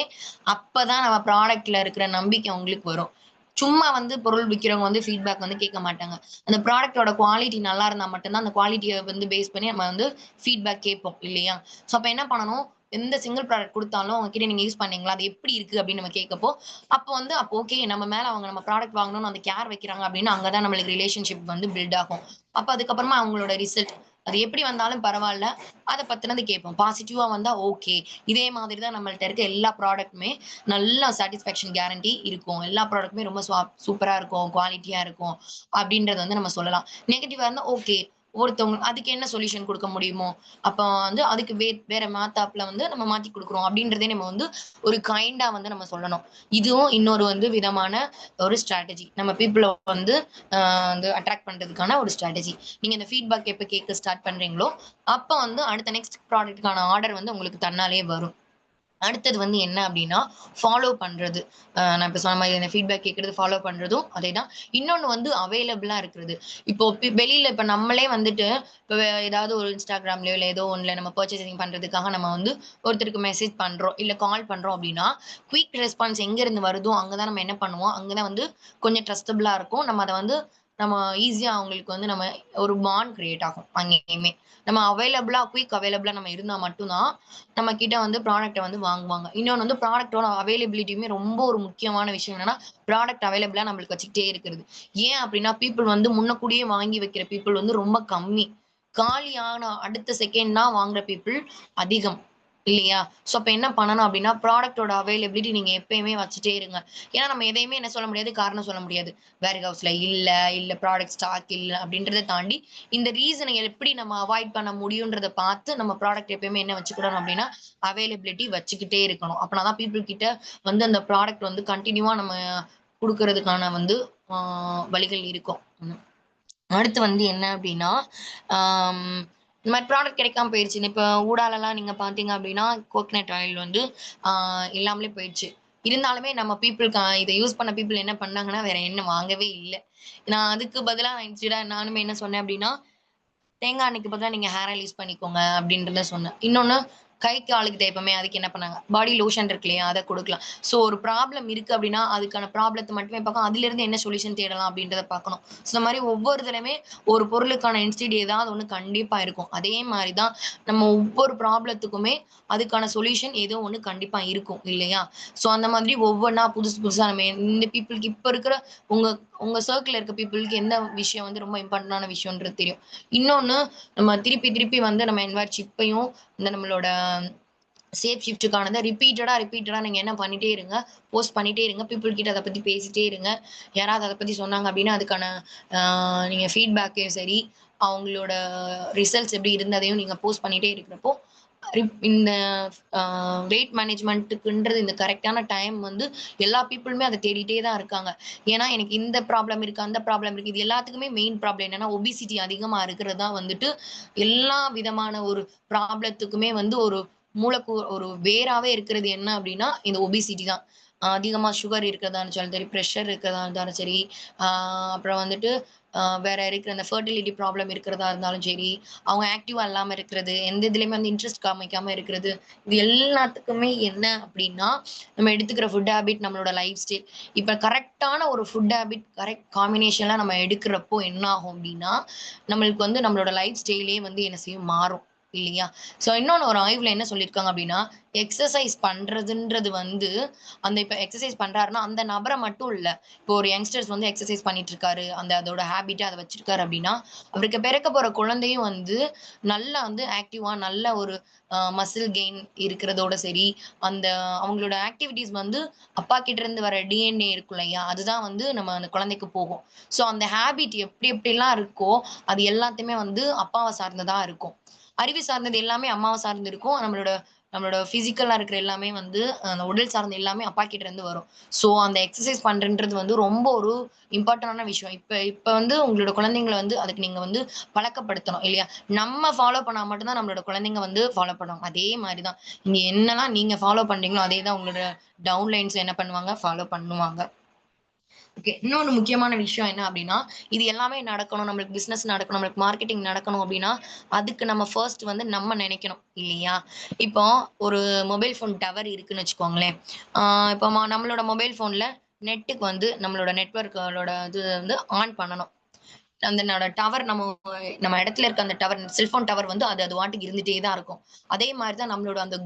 அப்பதான் நம்ம ப்ராடக்ட்ல இருக்கிற நம்பிக்கை உங்களுக்கு வரும். சும்மா வந்து பொருள் விக்கிறவங்க வந்து ஃபீட்பேக் வந்து கேட்க மாட்டாங்க. அந்த ப்ராடக்ட்டோட குவாலிட்டி நல்லா இருந்தா மட்டும் தான், அந்த குவாலிட்டிய வந்து பேஸ் பண்ணி நம்ம வந்து ஃபீட்பேக் கேட்போம் இல்லையா? ஸோ அப்ப என்ன பண்ணணும், எந்த சிங்கிள் ப்ராடக்ட் குடுத்தாலும் அவங்க கிட்ட நீங்க யூஸ் பண்ணீங்களா? அது எப்படி இருக்கு? அப்படின்னு நம்ம கேட்கப்போ, அப்போ வந்து அப்போ ஓகே நம்ம மேல அவங்க நம்ம ப்ராடக்ட் வாங்கணும்னு அந்த கேர் வைக்கிறாங்க அப்படின்னு அங்க தான் நம்மளுக்கு ரிலேஷன்ஷிப் வந்து பில்ட் ஆகும். அப்ப அதுக்கப்புறமா அவங்களோட ரிசல்ட் அது எப்படி வந்தாலும் பரவால்ல. அத பத்தினது கேட்போம். பாசிட்டிவா வந்தா ஓகே. இதே மாதிரி தான் நம்மள்ட்ட இருக்க எல்லா ப்ராடக்ட்டுமே நல்லா சாட்டிஸ்ஃபேக்ஷன் கேரண்டி இருக்கும். எல்லா ப்ராடக்ட்டுமே ரொம்ப சூப்பரா இருக்கும். குவாலிட்டியா இருக்கும். அப்படின்றத வந்து நம்ம சொல்லலாம். நெகட்டிவா இருந்தா ஓகே. ஒருத்தவங்க அதுக்கு என்ன சொல்யூஷன் குடுக்க முடியுமோ, அப்ப வந்து அதுக்கு வேற மாத்தாப்புல வந்து நம்ம மாத்தி குடுக்குறோம் அப்படின்றதே நம்ம வந்து ஒரு கைண்டா வந்து நம்ம சொல்லணும். இதுவும் இன்னொரு வந்து விதமான ஒரு ஸ்ட்ராட்டஜி. நம்ம பீப்பிள வந்து வந்து அட்ராக்ட் பண்றதுக்கான ஒரு ஸ்ட்ராட்டஜி. நீங்க இந்த ஃபீட்பேக் எப்ப கேட்க ஸ்டார்ட் பண்றீங்களோ, அப்ப வந்து அடுத்த நெக்ஸ்ட் ப்ராடக்ட்க்கான ஆர்டர் வந்து உங்களுக்கு தன்னாலயே வரும். அடுத்தது வந்து என்ன அப்டின்னா, ஃபாலோ பண்றது. நான் இப்ப சொன்ன மாரி இந்த ஃபீட்பேக் கேட்கறது, ஃபாலோ பண்றதும் அதேதான். இன்னொன்னு வந்து அவைலபிளா இருக்கிறது. இப்போ வெளியில இப்ப நம்மளே வந்துட்டு, இப்ப ஏதாவது ஒரு Instagramலயோ, இல்ல ஏதோ ஒண்ணுல நம்ம பர்ச்சேசிங் பண்றதுக்காக நம்ம வந்து ஒருத்தருக்கு மெசேஜ் பண்றோம், இல்ல கால் பண்றோம் அப்டின்னா, குயிக் ரெஸ்பான்ஸ் எங்கருந்து வருதோ, அங்க தான் நம்ம என்ன பண்ணுவோம், அங்க தான் வந்து கொஞ்சம் ட்ரஸ்டபிளா இருக்கும். நம்ம அத வந்து நம்ம ஈஸியா அவங்களுக்கு வந்து நம்ம ஒரு பாண்ட் கிரியேட் ஆகும் அங்கேயுமே. நம்ம அவைலபிளா குயிக் அவைலபிளா நம்ம இருந்தா மட்டும் தான், நம்ம கிட்ட வந்து ப்ராடக்ட்ட வந்து வாங்குவாங்க. இன்னொன்னு வந்து ப்ராடக்ட்டோட அவைலபிலிட்டியுமே ரொம்ப ஒரு முக்கியமான விஷயம் என்னன்னா, ப்ராடக்ட் அவைலபிளா நம்மளுக்கு வச்சுக்கிட்டே இருக்கிறது. ஏன் அப்டின்னா, பீப்பிள் வந்து முன்னக்கூட்டியே வாங்கி வைக்கிற பீப்பிள் வந்து ரொம்ப கம்மி. காலியான அடுத்த செகண்ட் தான் வாங்குற பீப்பிள் அதிகம். இல்லையா? ஸோ அப்ப என்ன பண்ணணும் அப்டின்னா, ப்ராடக்ட்டோட அவைலபிலிட்டி நீங்க எப்பயுமே வச்சுட்டே இருங்க. ஏன்னா நம்ம எதையுமே என்ன சொல்ல முடியாது, காரணம் சொல்ல முடியாது. வேர் ஹவுஸ்ல இல்ல ப்ராடக்ட் ஸ்டாக் இல்ல அப்டின்றத தாண்டி, இந்த ரீசன எப்படி நம்ம அவாய்ட் பண்ண முடியுன்றத பார்த்து நம்ம ப்ராடக்ட் எப்பயுமே என்ன வச்சுக்கிடணும் அப்டின்னா, அவைலபிலிட்டி வச்சுக்கிட்டே இருக்கணும். அப்பனா தான் பீப்பிள் கிட்ட வந்து அந்த ப்ராடக்ட் வந்து கன்டினியூவா நம்ம குடுக்குறதுக்கான வந்து ஆ வழிகள் இருக்கும். ம். அடுத்து வந்து என்ன அப்டின்னா, ஆம் இந்த மாரி ப்ராடக்ட் கிடைக்காம போயிருச்சு. இப்ப ஊடாலலாம் நீங்க பார்த்தீங்க அப்டின்னா, கோக்னட் ஆயில் வந்து ஆ இல்லாமலே போயிடுச்சு. இருந்தாலுமே நம்ம பீப்பிள்க்கு இத யூஸ் பண்ண பீப்பிள் என்ன பண்ணாங்கன்னா, வேற எண்ணெய் வாங்கவே இல்ல. நான் அதுக்கு பதிலா இன்ஸ்டெடா நானுமே என்ன சொன்னேன் அப்டின்னா, தேங்காய் எண்ணெய்க்கு பதிலா நீங்க ஹேர் ஆயில் யூஸ் பண்ணிக்கோங்க அப்டின்றத சொன்னேன். இன்னொன்னு கைக்கு ஆளுக்கு தேய்ப்போமே அதுக்கு என்ன பண்ணாங்க, பாடி லோஷன் இருக்கு இல்லையா? அத குடுக்கலாம். ஸோ ஒரு ப்ராப்ளம் இருக்கு அப்டின்னா, அதுக்கான ப்ராப்ளத்த மட்டுமே பார்க்காம அதிலிருந்து என்ன சொல்யூஷன் தேடலாம் அப்டின்றத பார்க்கணும். ஸோ இந்த மாரி ஒவ்வொரு தடவையுமே ஒரு பொருளுக்கான இன்ஸ்டிட் ஏதாவது ஒண்ணு கண்டிப்பா இருக்கும். அதே மாரி தான் நம்ம ஒவ்வொரு ப்ராப்ளத்துக்குமே அதுக்கான சொல்யூஷன் ஏதோ ஒண்ணு கண்டிப்பா இருக்கும் இல்லையா? ஸோ அந்த மாதிரி ஒவ்வொன்னா புதுசு புதுசா நம்ம இந்த பீப்பிள்க்கு இப்ப இருக்கிற உங்க உங்க சர்க்கிள்ல இருக்க பீப்பிள்க்கு எந்த விஷயம் வந்து ரொம்ப இம்பார்ட்டன்டான விஷயம்ன்றது தெரியும். இன்னொன்னு நம்ம திருப்பி திருப்பி வந்து நம்ம என்வாய்ட் சிப்பையும் இந்த நம்மளோட சேஃப் ஷிஃப்ட்டுக்கானத ரிப்பீட்டடா நீங்க என்ன பண்ணிட்டே இருங்க. போஸ்ட் பண்ணிட்டே இருங்க. பீப்பிள் கிட்ட அத பத்தி பேசிட்டே இருங்க. யாராவது அத பத்தி சொன்னாங்க அப்டின்னா, அதுக்கான ஆ நீங்க ஃபீட்பேக்கையும் சரி, அவங்களோட ரிசல்ட்ஸ் எப்டி இருந்ததையும் நீங்க போஸ்ட் பண்ணிட்டே இருக்கிறப்போ, இந்த ஆ வெயிட் மேனேஜ்மென்ட்டுக்குன்றது இந்த கரெக்ட்டான டைம் வந்து எல்லா பீப்பிளுமே அத தேடிட்டே தான் இருக்காங்க. ஏன்னா, எனக்கு இந்த ப்ராப்ளம் இருக்கு, அந்த ப்ராப்ளம் இருக்கு. இது எல்லாத்துக்குமே மெயின் ப்ராப்ளம் என்னன்னா, ஒபிசிட்டி அதிகமா இருக்கிறது தான் வந்துட்டு எல்லா விதமான ஒரு ப்ராப்ளத்துக்குமே வந்து ஒரு ஒரு வேராவே இருக்கிறது என்ன அப்டின்னா, இந்த ஒபிசிட்டி தான். அதிகமா சுகர் இருக்கிறதா இருந்தாலும் சரி, பிரஷர் இருக்கிறதா இருந்தாலும் சரி, ஆ அப்புறம் வந்துட்டு வேற இருக்கிற அந்த ஃபெர்டிலிட்டி ப்ராப்ளம் இருக்கிறதா இருந்தாலும் சரி, அவங்க ஆக்டிவா இல்லாம இருக்கிறது, எந்த இதுலயுமே வந்து இன்ட்ரெஸ்ட் காமிக்காம இருக்கிறது. இது எல்லாத்துக்குமே என்ன அப்டின்னா, நம்ம எடுத்துக்கிற ஃபுட் ஹேபிட், நம்மளோட லைஃப் ஸ்டைல். இப்ப கரெக்ட்டான ஒரு ஃபுட் ஹேபிட், கரெக்ட் காம்பினேஷன்ல நம்ம எடுக்கிறப்போ என்ன ஆகும் அப்டின்னா, நம்மளுக்கு வந்து நம்மளோட லைஃப் ஸ்டைலே வந்து என்ன செய்யும் மாறும். இல்லையா? ஸோ இன்னொன்னு ஒரு ஆய்வுல என்ன சொல்லியிருக்காங்க அப்டின்னா, எக்ஸர்சைஸ் பண்றதுன்றது வந்து இப்ப எக்ஸர்சைஸ் பண்றாருன்னா, அந்த நபர மட்டும் இல்ல. இப்போ ஒரு யங்ஸ்டர்ஸ் வந்து எக்ஸர்சைஸ் பண்ணிட்டு இருக்காரு. அதோட ஹேபிட்டா அத வச்சிருக்காரு அப்டின்னா, அவருக்கு பிறக்க போற குழந்தையும் வந்து நல்லா வந்து ஆக்டிவா நல்ல ஒரு மசில் கெயின் இருக்கிறதோட சரி, அந்த அவங்களோட ஆக்டிவிட்டீஸ் வந்து அப்பா கிட்ட இருந்து வர டிஎன்ஏ இருக்கும் இல்லையா? அதுதான் வந்து நம்ம அந்த குழந்தைக்கு போகும். ஸோ அந்த ஹேபிட் எப்டி எப்டிலாம் இருக்கோ, அது எல்லாத்தையுமே வந்து அப்பாவ சார்ந்ததா இருக்கும். அறிவு சார்ந்தது எல்லாமே அம்மாவ சார்ந்து இருக்கும். நம்மளோட நம்மளோட பிசிக்கலா இருக்கிற எல்லாமே வந்து அந்த உடல் சார்ந்த எல்லாமே அப்பா கிட்ட இருந்து வரும். ஸோ அந்த எக்சர்சைஸ் பண்றன்றது வந்து ரொம்ப ஒரு இம்பார்ட்டன்டான விஷயம். இப்ப இப்ப வந்து உங்களோட குழந்தைங்கள வந்து அதுக்கு நீங்க வந்து பழக்கப்படுத்தணும் இல்லையா? நம்ம ஃபாலோ பண்ணா மட்டும் தான் நம்மளோட குழந்தைங்க வந்து ஃபாலோ பண்ணுவாங்க. அதே மாரி தான். நீங்க என்னலாம் நீங்க ஃபாலோ பண்றீங்களோ, அதே தான் உங்களோட டவுன்லைன்ஸ் என்ன பண்ணுவாங்க? ஃபாலோ பண்ணுவாங்க. ஓகே. இன்னொன்னு முக்கியமான விஷயம் என்ன அப்டின்னா, இது எல்லாமே நடக்கணும். நம்மளுக்கு பிசினஸ் நடக்கணும். நம்மளுக்கு மார்க்கெட்டிங் நடக்கணும் அப்டின்னா, அதுக்கு நம்ம ஃபர்ஸ்ட் வந்து நம்ம நெனைக்கணும் இல்லையா? இப்போ ஒரு மொபைல் ஃபோன் டவர் இருக்குன்னு வச்சுக்கோங்களேன். ஆ இப்போ நம்மளோட மொபைல் ஃபோன்ல நெட்டுக்கு வந்து நம்மளோட நெட்வொர்க்கோட இது வந்து ஆன் பண்ணணும். அந்தனோட டவர் நம்ம இடத்துல இருக்க அந்த டவர் செல்ஃபோன் டவர் வந்து அது பாட்டுக்கு இருந்துட்டே தான் இருக்கும். அதே மாரி தான் நம்மளோட அந்த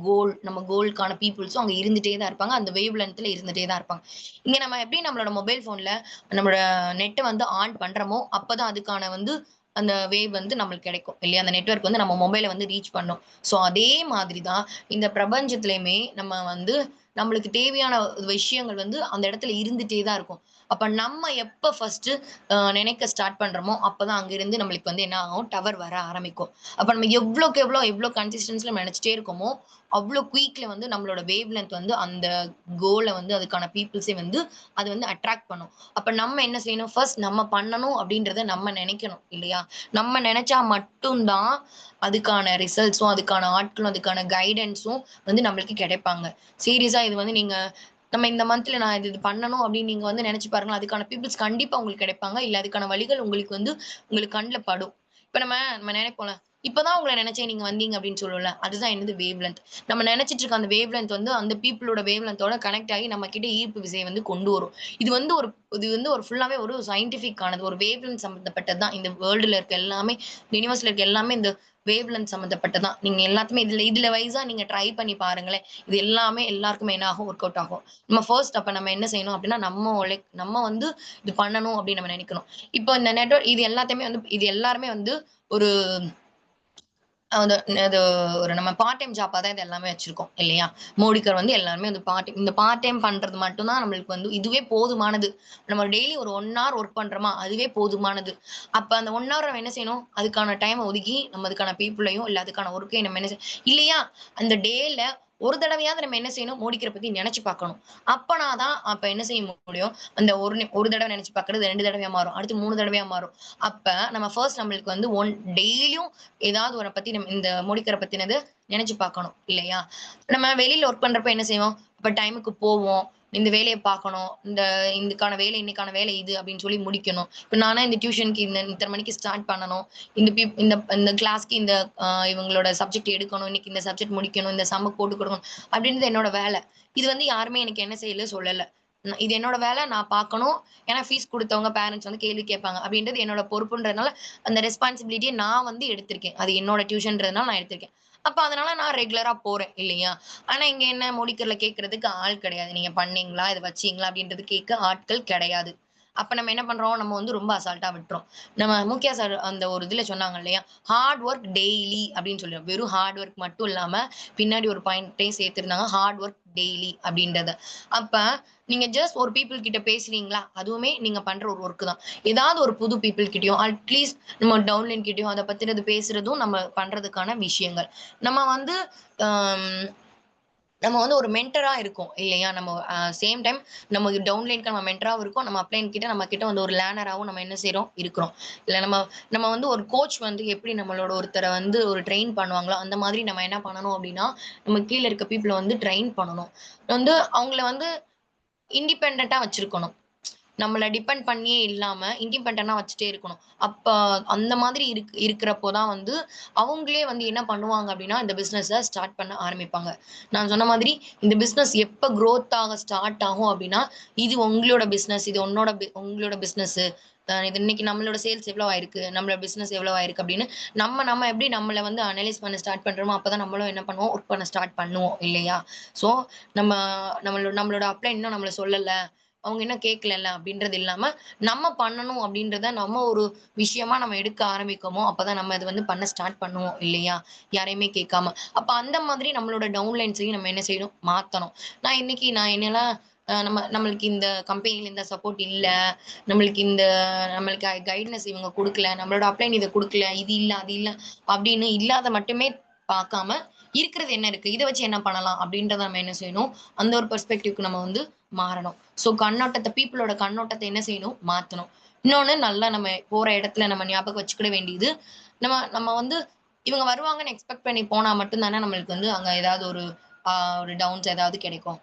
நம்ம கோல்க்கான பீப்பிள்ஸும் அங்க இருந்துட்டே தான் இருப்பாங்க. அந்த வேவ் லென்த்ல இருந்துட்டே தான் இருப்பாங்க. இங்க நம்ம எப்படி நம்மளோட மொபைல் ஃபோன்ல நம்மளோட நெட்ட வந்து ஆன் பண்றோமோ, அப்பதான் அதுக்கான வந்து அந்த வேவ் வந்து நம்மளுக்கு கிடைக்கும். இல்லையா? அந்த நெட்வொர்க் வந்து நம்ம மொபைல வந்து ரீச் பண்ணும். ஸோ அதே மாதிரி தான் இந்த பிரபஞ்சத்திலயுமே நம்ம வந்து நம்மளுக்கு தேவையான விஷயங்கள் வந்து அந்த இடத்துல இருந்துட்டே தான் இருக்கும். அப்ப நம்ம எப்ப ஃபர்ஸ்ட்டு நினைக்க ஸ்டார்ட் பண்றோமோ, அப்பதான் அங்கிருந்து நம்மளுக்கு வந்து என்ன ஆகும், டவர் வர ஆரம்பிக்கும். அப்ப நம்ம எவ்வளோக்கு எவ்வளோ கன்சிஸ்டன்ஸ்ல நெனச்சுட்டே இருக்கோமோ, அவ்ளோ குயிக்ல வந்து நம்மளோட வேவ் லென்த் வந்து அந்த கோல வந்து அதுக்கான பீப்பிள்ஸே வந்து அது வந்து அட்ராக்ட் பண்ணும். அப்ப நம்ம என்ன செய்யணும், ஃபர்ஸ்ட் நம்ம பண்ணணும் அப்படின்றத நம்ம நெனைக்கணும் இல்லையா? நம்ம நெனச்சா மட்டும் தான் அதுக்கான ரிசல்ட்ஸும், அதுக்கான ஆட்களும், அதுக்கான கைடன்ஸும் வந்து நம்மளுக்கு கிடைப்பாங்க. சீரியஸா இது வந்து நீங்க நம்ம இந்த மந்த்ல நான் இது இது பண்ணணும் அப்படின்னு நீங்க வந்து நினைச்சு பாருங்களேன். அதுக்கான பீப்பிள்ஸ் கண்டிப்பா உங்களுக்கு கிடைப்பாங்க. இல்ல அதுக்கான வழிகள் உங்களுக்கு வந்து உங்களுக்கு கண்ல படும். இப்ப நம்ம நினைப்போம்ல, இப்பதான் உங்கள நினைச்சேன் நீங்க வந்தீங்க அப்படின்னு சொல்லுவோம்ல. அதுதான் என்னது வேவ் லென்த். நம்ம நினைச்சிட்டு இருக்க அந்த வேவ் லென்த் வந்து அந்த பீப்பிளோட வேவ் லென்த்தோட கனெக்ட் ஆகி நம்ம கிட்ட ஈர்ப்பு விசைய வந்து கொண்டு வரும். இது வந்து ஒரு ஃபுல்லாவே ஒரு சயின்டிஃபிக் ஆனது. ஒரு வேவ் லென்த் சம்மந்தப்பட்டது தான். இந்த வேர்ல்டுல இருக்க எல்லாமே, இந்த யுனிவர்ஸ்ல இருக்க எல்லாமே இந்த வேவ் லென்த் சம்மந்தப்பட்டது தான். நீங்க எல்லாத்துமே இதுல வைஸா நீங்க ட்ரை பண்ணி பாருங்களேன். இது எல்லாமே எல்லாருக்குமே என்ன ஆகும்? ஒர்க் அவுட் ஆகும். நம்ம ஃபர்ஸ்ட் அப்ப நம்ம என்ன செய்யணும் அப்டின்னா, நம்ம வந்து இது பண்ணணும் அப்டின்னு நம்ம நெனைக்கணும். இப்போ இந்த நெட்வொர்க் இது எல்லாருமே வந்து ஒரு அது அது ஒரு நம்ம பார்ட் டைம் ஜாப்பா தான் இது எல்லாமே வச்சிருக்கோம் இல்லையா? மோடிக்கர் வந்து எல்லாருமே வந்து இந்த பார்ட் டைம் பண்றது மட்டும் தான் நம்மளுக்கு வந்து இதுவே போதுமானது. நம்ம டெய்லி ஒரு 1 ஹவர் ஒர்க் பண்றோமா, அதுவே போதுமானது. அப்ப அந்த 1 ஹவர் நம்ம என்ன செய்யணும்? அதுக்கான டைம ஒதுக்கி, நம்ம அதுக்கான பீப்பிளையும் இல்ல அதுக்கான ஒர்க்கையும் நம்ம என்ன இல்லையா? அந்த டேல ஒரு தடவையாவது நம்ம என்ன செய்யணும்? மோடிக்கர பத்தி நெனச்சு பார்க்கணும். அப்பனா தான் அப்ப என்ன செய்ய முடியும்? அந்த ஒரு தடவ நெனச்சு பார்க்கிறது 2 தடவையா மாறும். அடுத்து 3 தடவையா மாறும். அப்ப நம்ம ஃபர்ஸ்ட் நம்மளுக்கு வந்து டெய்லியும் ஏதாவது ஒரு பத்தி நம்ம இந்த மோடிக்கர பத்தினது நெனச்சு பார்க்கணும் இல்லையா? நம்ம வெளியில ஒர்க் பண்றப்ப என்ன செய்வோம்? அப்ப டைமுக்கு போவோம். இந்த வேலைய பார்க்கணும். இன்னைக்கான வேலை இது அப்படின்னு சொல்லி முடிக்கணும். இப்ப நானா இந்த டியூஷனுக்கு இத்தன மணிக்கு ஸ்டார்ட் பண்ணணும். இந்த பீப் இந்த இந்த கிளாஸ்க்கு இவங்களோட சப்ஜெக்ட் எடுக்கணும். இன்னைக்கு இந்த சப்ஜெக்ட் முடிக்கணும். இந்த சம்முக்கு போட்டு குடுக்கணும். அப்படின்றது என்னோட வேலை. இது வந்து யாருமே எனக்கு என்ன செய்யல சொல்லல. இது என்னோட வேலை. நான் பார்க்கணும். ஏன்னா ஃபீஸ் குடுத்தவங்க பேரன்ட்ஸ் வந்து கேள்வி கேட்பாங்க. அப்படின்றது என்னோட பொறுப்புன்றதுனால அந்த ரெஸ்பான்சிபிலிட்டிய நான் வந்து எடுத்திருக்கேன். அது என்னோட டியூஷன்றதுனால நான் எடுத்திருக்கேன். அப்ப அதனால நான் ரெகுலரா போறேன் இல்லையா? ஆனா இங்க என்ன முடிக்கிறல கேட்கறதுக்கு ஆள் கிடையாது. நீங்க பண்ணீங்களா? இத வச்சீங்களா? அப்படின்றது கேட்க ஆட்கள் கிடையாது. அப்ப நம்ம என்ன பண்றோம்? நம்ம வந்து ரொம்ப அசால்ட்டா விட்டுறோம். நம்ம முக்கியா சார் அந்த ஒரு இதுல சொன்னாங்க இல்லையா? ஹார்ட் ஒர்க் டெய்லி அப்படின்னு சொல்லி வெறும் ஹார்ட் ஒர்க் மட்டும் இல்லாம, பின்னாடி ஒரு பாயிண்ட்டையும் சேர்த்திருந்தாங்க. ஹார்ட் ஒர்க் டெய்லி அப்படின்றத. அப்ப நீங்க ஜஸ்ட் ஒரு பீப்பிள் கிட்ட பேசுறீங்களா? அதுவுமே நீங்க பண்ற ஒரு ஒர்க் தான். ஏதாவது ஒரு புது பீப்பிள் கிட்டயும், அட்லீஸ்ட் நம்ம டவுன்லைன் கிட்டயும் அத பத்தினது பேசுறதும் நம்ம பண்றதுக்கான விஷயங்கள். நம்ம வந்து அம் நம்ம வந்து ஒரு மென்டரா இருக்கோம் இல்லையா? நம்ம சேம் டைம் நம்ம டவுன்லைனுக்கு நம்ம மென்டராவும் இருக்கோம். நம்ம அப்ளைன் கிட்ட நம்ம கிட்ட வந்து ஒரு லேர்னராவும் நம்ம என்ன செய்றோம்? இருக்கிறோம். இல்ல நம்ம வந்து ஒரு கோச் வந்து எப்படி நம்மளோட ஒருத்தர வந்து ஒரு ட்ரெயின் பண்ணுவாங்களோ, அந்த மாதிரி நம்ம என்ன பண்ணணும் அப்டின்னா, நம்ம கீழ இருக்க பீப்பிள வந்து ட்ரெயின் பண்ணணும். வந்து அவங்கள வந்து இண்டிபெண்டன்ட்டா வச்சிருக்கணும். நம்மள டிபெண்ட் பண்ணியே இல்லாம, இண்டிபெண்டன்ட்டா வச்சுட்டே இருக்கணும். அப்ப அந்த மாதிரி இருக்கிறப்போ தான் வந்து, அவங்களே வந்து என்ன பண்ணுவாங்க அப்டின்னா, இந்த பிசினஸ ஸ்டார்ட் பண்ண ஆரம்பிப்பாங்க. நான் சொன்ன மாதிரி, இந்த பிசினஸ் எப்ப குரோத் ஆக ஸ்டார்ட் ஆகும் அப்டின்னா, இது உங்களோட பிசினஸ். இது உங்களோட பிசினஸு. இது இன்னைக்கு நம்மளோட சேல்ஸ் எவ்வளோ ஆயிருக்கு, நம்மளோட பிசினஸ் எவ்வளோ ஆயிருக்கு அப்படின்னு நம்ம எப்படி நம்மள வந்து அனலைஸ் பண்ண ஸ்டார்ட் பண்றோமோ, அப்பதான் நம்மளும் என்ன பண்ணுவோம், ஒர்க் பண்ண ஸ்டார்ட் பண்ணுவோம் இல்லையா? ஸோ நம்ம நம்மளோட அப்ளை இன்னும் நம்மள சொல்லல. அவங்க இன்னும் கேட்கலல்ல அப்படின்றது இல்லாம, நம்ம பண்ணணும் அப்படின்றத நம்ம ஒரு விஷயமா நம்ம எடுக்க ஆரம்பிக்கமோ, அப்பதான் நம்ம இது வந்து பண்ண ஸ்டார்ட் பண்ணுவோம் இல்லையா? யாரையுமே கேட்காம. அப்ப அந்த மாதிரி நம்மளோட டவுன்லைன்ஸையும் நம்ம என்ன செய்யணும்? மாத்தணும். நான் என்னல்லாம் நம்மளுக்கு இந்த கம்பெனில இந்த சப்போர்ட் இல்ல. நம்மளுக்கு கைட்னஸ் இவங்க குடுக்கல. நம்மளோட அப்ளைன் இத குடுக்கல. இது இல்ல, அது இல்ல அப்படின்னு இல்லாத மட்டுமே பார்க்காம, இருக்கிறது என்ன இருக்கு? இத வச்சு என்ன பண்ணலாம்? அப்படின்றத நம்ம என்ன செய்யணும்? அந்த ஒரு பெர்ஸ்பெக்டிவ்க்கு நம்ம வந்து மாறணும். ஸோ பீப்பிளோட கண்ணோட்டத்த என்ன செய்யணும்? மாத்தணும். இன்னொன்னு நல்லா நம்ம போற இடத்துல நம்ம ஞாபகம் வச்சுக்கிட வேண்டியது, நம்ம நம்ம வந்து இவங்க வருவாங்கன்னு எக்ஸ்பெக்ட் பண்ணி போனா மட்டும் தானே நம்மளுக்கு வந்து அங்க ஏதாவது ஒரு டவுன்ஸ் ஏதாவது கிடைக்கும்.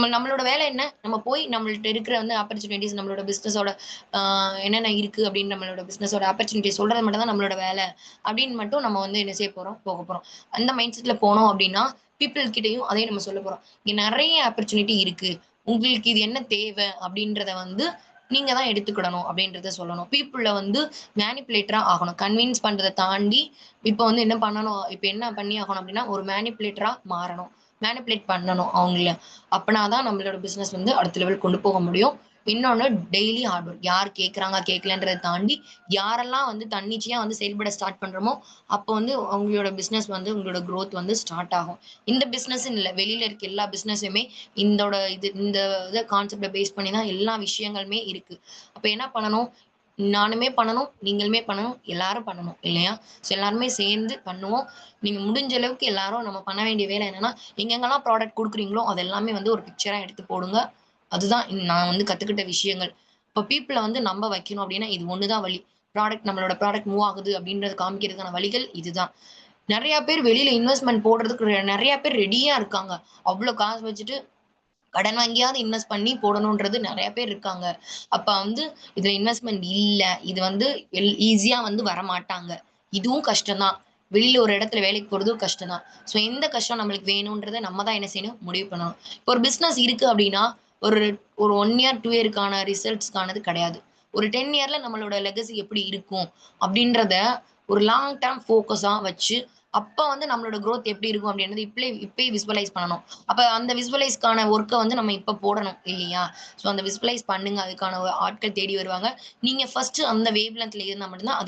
நம்மளோட வேலை என்ன? நம்ம போய் நம்மள்ட்ட இருக்கிற வந்து ஆப்பர்ச்சுனிட்டீஸ் நம்மளோட பிசினஸோட ஆ என்னென்ன இருக்கு அப்படின்னு நம்மளோட பிசினஸோட ஆப்பர்ச்சுனிட்டி சொல்றது மட்டும் தான் நம்மளோட வேலை. அப்படின்னு மட்டும் நம்ம வந்து என்ன செய்ய போறோம்? போக போறோம். அந்த மைண்ட் செட்ல போனோம் அப்படின்னா, பீப்பிள் கிட்டயும் அதே நம்ம சொல்ல போறோம். இங்க நெறைய ஆப்பர்ச்சுனிட்டி இருக்கு. உங்களுக்கு இது என்ன தேவை? அப்படின்றத வந்து நீங்க தான் எடுத்துக்கிடணும் அப்படின்றத சொல்லணும். பீப்பிள வந்து மேனிபுலேட்டரா ஆகணும். கன்வின்ஸ் பண்றத தாண்டி, இப்ப வந்து என்ன பண்ணணும்? இப்ப என்ன பண்ணி ஆகணும் அப்படின்னா, ஒரு மேனிபுலேட்டரா மாறணும். மேனிபுலேட் பண்ணணும் அவங்கள. அப்பனா தான் நம்மளோட பிசினஸ் வந்து அடுத்த லெவல் கொண்டு போக முடியும். இன்னொன்னு டெய்லி ஹார்ட் ஒர்க். யார் கேட்கறாங்க, கேட்கலன்றத தாண்டி, யாரெல்லாம் வந்து தன்னிச்சையா வந்து செயல்பட ஸ்டார்ட் பண்றோமோ, அப்போ வந்து உங்களோட பிசினஸ் வந்து உங்களோட குரோத் வந்து ஸ்டார்ட் ஆகும். இந்த பிசினஸ்ன்னு இல்ல. வெளியில இருக்க எல்லா பிசினஸுமே இந்த இத கான்செப்ட்ட பேஸ் பண்ணி தான் எல்லா விஷயங்களுமே இருக்கு. அப்ப என்ன பண்ணணும்? நானுமே பண்ணணும், நீங்களுமே பண்ணணும், எல்லாரும் பண்ணணும் இல்லையா? ஸோ எல்லாருமே சேர்ந்து பண்ணுவோம். நீங்க முடிஞ்ச அளவுக்கு எல்லாரும் நம்ம பண்ண வேண்டிய வேலை என்னன்னா, எங்கெங்கலாம் ப்ராடக்ட் குடுக்குறீங்களோ, அது எல்லாமே வந்து ஒரு பிக்சரா எடுத்து போடுங்க. அதுதான் நான் வந்து கத்துக்கிட்ட விஷயங்கள். இப்ப பீப்பிள வந்து நம்ப வைக்கணும் அப்டின்னா, இது ஒண்ணு தான் வழி. நம்மளோட ப்ராடக்ட் மூவ் ஆகுது அப்டின்றத காமிக்கிறதுக்கான வழிகள் இதுதான். நெறைய பேர் வெளியில இன்வெஸ்ட்மென்ட் போடுறதுக்கு நெறைய பேர் ரெடியா இருக்காங்க. அவ்ளோ காசு வச்சுட்டு கடன் வாங்கியாவது இன்வெஸ்ட் பண்ணி போடணுன்றது நெறைய பேர் இருக்காங்க. அப்ப வந்து இதுல இன்வெஸ்ட்மென்ட் இல்ல. இது வந்து ஈஸியா வந்து வரமாட்டாங்க. இதுவும் கஷ்டம் தான். வெளியில ஒரு இடத்துல வேலைக்கு போறதும் கஷ்டம் தான். ஸோ எந்த கஷ்டம் நம்மளுக்கு வேணும்ன்றத நம்ம தான் என்ன செய்யணும்? முடிவு பண்ணணும். இப்போ ஒரு பிசினஸ் இருக்கு அப்டின்னா, ஒரு ஒரு 1 இயர், 2 இயர்க்கான ரிசல்ட்ஸ்க்கானது கிடையாது. ஒரு 10 இயர்ல நம்மளோட லெகசி எப்படி இருக்கும்? அப்டின்றத ஒரு லாங் டெர்ம் ஃபோக்கஸா வச்சு, அப்ப வந்து நம்மளோட குரோத் எப்படி இருக்கும்? அப்டின்றது இப்பயே விசுவலைஸ் பண்ணணும். அப்ப அந்த விசுவலைஸ்க்கான ஒர்க்க வந்து நம்ம இப்ப போடணும் இல்லையா? ஸோ அந்த விசுவலைஸ் பண்ணுங்க. அதுக்கான ஆட்கள் தேடி வருவாங்க. நீங்க ஃபர்ஸ்ட்டு அந்த வேவ் லென்த்ல இருந்தா மட்டும் தான்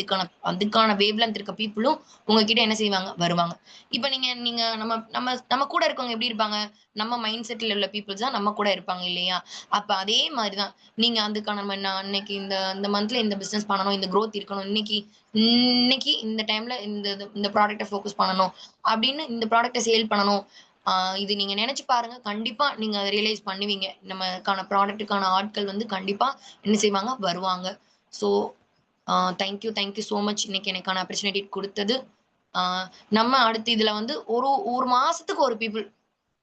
அதுக்கான வேவ் லென்த் இருக்க பீப்பிளும் உங்ககிட்ட என்ன செய்வாங்க? வருவாங்க. இப்ப நீங்க நீங்க நம்ம நம்ம நம்ம கூட இருக்கவங்க எப்படி இருப்பாங்க? நம்ம மைண்ட் செட்ல உள்ள பீப்பிள்ஸ் தான் நம்ம கூட இருப்பாங்க இல்லையா? அப்ப அதே மாரி தான். நீங்க அதுக்கான நான் அன்னைக்கு இந்த இந்த மந்த்ல இந்த பிசினஸ் பண்ணணும். இந்த குரோத் இருக்கணும். இன்னைக்கு இன்னைக்கு இந்த டைம்ல இந்த ப்ராடக்ட்ட ஃபோக்கஸ் பண்ணணும். அப்படின்னு இந்த ப்ராடக்ட்ட சேல் பண்ணணும். ஆ இது நீங்க நெனச்சு பாருங்க. கண்டிப்பா நீங்க அத ரியலைஸ் பண்ணுவீங்க. நமக்கான ப்ராடக்ட்டுக்கான ஆட்கள் வந்து கண்டிப்பா என்ன செய்வாங்க? வருவாங்க. So thank you so much இன்னைக்கு எனக்கான ஆப்பர்ச்சுனிட்டி குடுத்தது. ஆ நம்ம அடுத்து இதுல வந்து ஒரு ஒரு மாசத்துக்கு ஒரு பீப்பிள்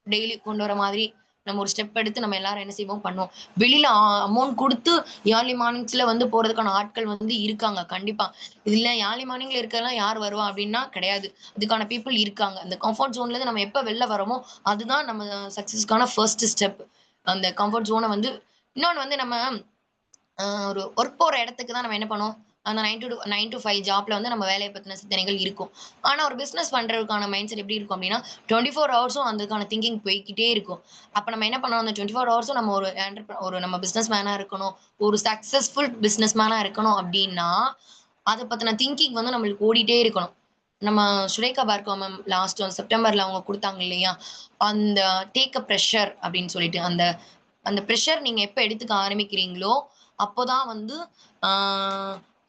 டெய்லி கொண்டு வர மாதிரி நம்ம ஒரு ஸ்டெப் எடுத்து நம்ம எல்லாரும் என்ன செய்வோம்? பண்ணுவோம். வெளியில அமௌண்ட் குடுத்து ஏர்லி மார்னிங்ஸ்ல வந்து போறதுக்கான ஆட்கள் வந்து இருக்காங்க. கண்டிப்பா. இதுல ஏர்லி மார்னிங்ல இருக்கறதெல்லாம் யார் வருவா? அப்டின்னா கிடையாது. அதுக்கான பீப்பிள் இருக்காங்க. அந்த கம்ஃபோர்ட் ஜோன்லேருந்து நம்ம எப்ப வெளில வரோமோ, அதுதான் நம்ம சக்சஸ்க்கான ஃபர்ஸ்ட் ஸ்டெப். அந்த கம்ஃபோர்ட் ஜோன வந்து இன்னொன்னு வந்து நம்ம அ ஒரு ஒர்க் போற இடத்துக்கு தான் நம்ம என்ன பண்ணுவோம்? அந்த 9 டூ 5 ஜாப்ல வந்து நம்ம வேலைய பத்தின சிந்தனைகள் இருக்கும். ஆனா ஒரு பிசினஸ் பண்றதுக்கான மைண்ட் செட் எப்படி இருக்கும் அப்டின்னா, 24 ஹவர்ஸும் அதுக்கான திங்கிங் போய்க்கிட்டே இருக்கும். அப்ப நம்ம என்ன பண்ணணும்? அந்த 24 ஹவர்ஸும் நம்ம ஒரு நம்ம பிசினஸ் மேனா இருக்கணும். ஒரு சக்சஸ்ஃபுல் பிசினஸ் மேனா இருக்கணும் அப்டின்னா, அத பத்தின திங்கிங் வந்து நம்மளுக்கு ஓடிட்டே இருக்கணும். நம்ம சுரேகா பார்கவா மேம் லாஸ்ட் செப்டம்பர்ல அவங்க குடுத்தாங்க இல்லையா? அந்த டேக் அ பிரஷர் அப்டின்னு சொல்லிட்டு. அந்த அந்த பிரஷர் நீங்க எப்ப எடுத்துக்க ஆரம்பிக்கிறீங்களோ, அப்போதான் வந்து ஆ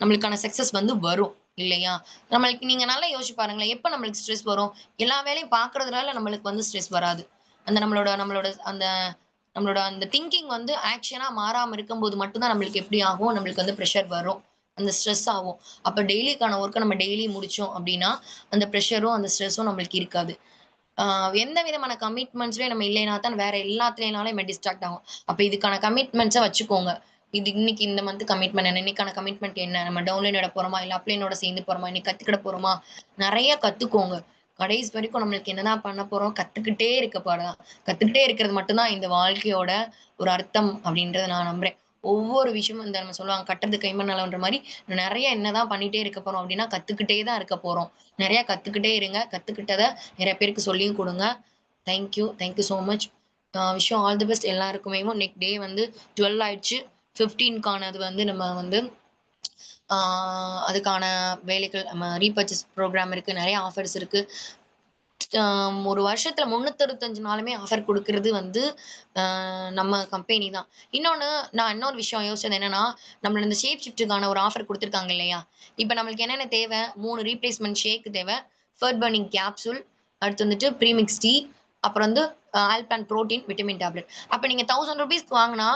நம்மளுக்கான சக்சஸ் வந்து வரும். இல்லையா? நம்மளுக்கு நீங்க நல்லா யோசிச்சு பாருங்களேன். எப்ப நம்மளுக்கு ஸ்ட்ரெஸ் வரும்? எல்லா வேலையும் பார்க்கறதுனால நம்மளுக்கு வந்து ஸ்ட்ரெஸ் வராது. அந்த நம்மளோட நம்மளோட அந்த நம்மளோட அந்த திங்கிங் வந்து ஆக்ஷனா மாறாம இருக்கும்போது மட்டும் தான் நம்மளுக்கு எப்படி ஆகும்? நம்மளுக்கு வந்து பிரஷர் வரும். அந்த ஸ்ட்ரெஸ் ஆகும். அப்ப டெய்லிக்கான ஒர்க்க நம்ம டெய்லி முடிச்சோம் அப்படின்னா, அந்த பிரஷரும், அந்த ஸ்ட்ரெஸ்ஸும் நம்மளுக்கு இருக்காது. ஆ எந்த விதமான கமிட்மெண்ட்ஸ்லயும் நம்ம இல்லைனா தான் வேற எல்லாத்துலனாலும் நம்ம டிஸ்ட்ராக்ட் ஆகும். அப்ப இதுக்கான கமிட்மெண்ட்ஸ வச்சுக்கோங்க. இது இன்னைக்கு இந்த மந்த் கமிட்மெண்ட் என்ன? இன்னைக்கான கமிட்மெண்ட் என்ன? நம்ம டவுன்லைன் விட போறோமா? இல்ல அப்ளைனோட சேர்ந்து போறோமா? இன்னைக்கு கத்துக்கிட போறோமா? நெறைய கத்துக்கோங்க. கடைசி வரைக்கும் நம்மளுக்கு என்னதான் பண்ண போறோம்? கத்துக்கிட்டே இருக்க போறோம். கத்துக்கிட்டே இருக்கிறது மட்டும் தான் இந்த வாழ்க்கையோட ஒரு அர்த்தம் அப்டின்றத நான் நம்புறேன். ஒவ்வொரு விஷயமும் இந்த நம்ம சொல்லுவாங்க கட்டுறது கைமண் அளவுன்ற மாரி, நெறைய என்னதான் பண்ணிட்டே இருக்க போறோம் அப்டின்னா, கத்துக்கிட்டே தான் இருக்க போறோம். நெறைய கத்துக்கிட்டே இருங்க. கத்துக்கிட்டத நெறைய பேருக்கு சொல்லியும் குடுங்க. Thank you. Thank you so much. Wish you all the best எல்லாருக்குமேவும். இன்னைக்கு டே வந்து 12 ஆயிடுச்சு. 15க்கானது வந்து நம்ம வந்து ஆ அதுக்கான வேலைகள் நம்ம ரீபர்ச்சேஸ் ப்ரோகிராம் இருக்கு. நெறைய ஆஃபர்ஸ் இருக்கு. ஒரு வருஷத்துல 365 நாளுமே ஆஃபர் குடுக்குறது வந்து அ நம்ம கம்பெனி தான். இன்னொன்னு நான் இன்னொரு விஷயம் யோசிச்சது என்னன்னா, நம்மள இந்த ஷேப் ஷிஃப்ட்டுக்கான ஒரு ஆஃபர் குடுத்துருக்காங்க இல்லையா? இப்ப நம்மளுக்கு என்னென்ன தேவ? 3 ரீப்ளேஸ்மென்ட் ஷேக் தேவ. ஃபர்ட் பர்னிங் கேப்சூல், அடுத்து வந்துட்டு ப்ரீமிக்ஸ் டீ, அப்புறம் வந்து ஆல்பான் புரோட்டீன், விட்டமின் டேப்லெட். அப்ப நீங்க ₹1000 வாங்குனா,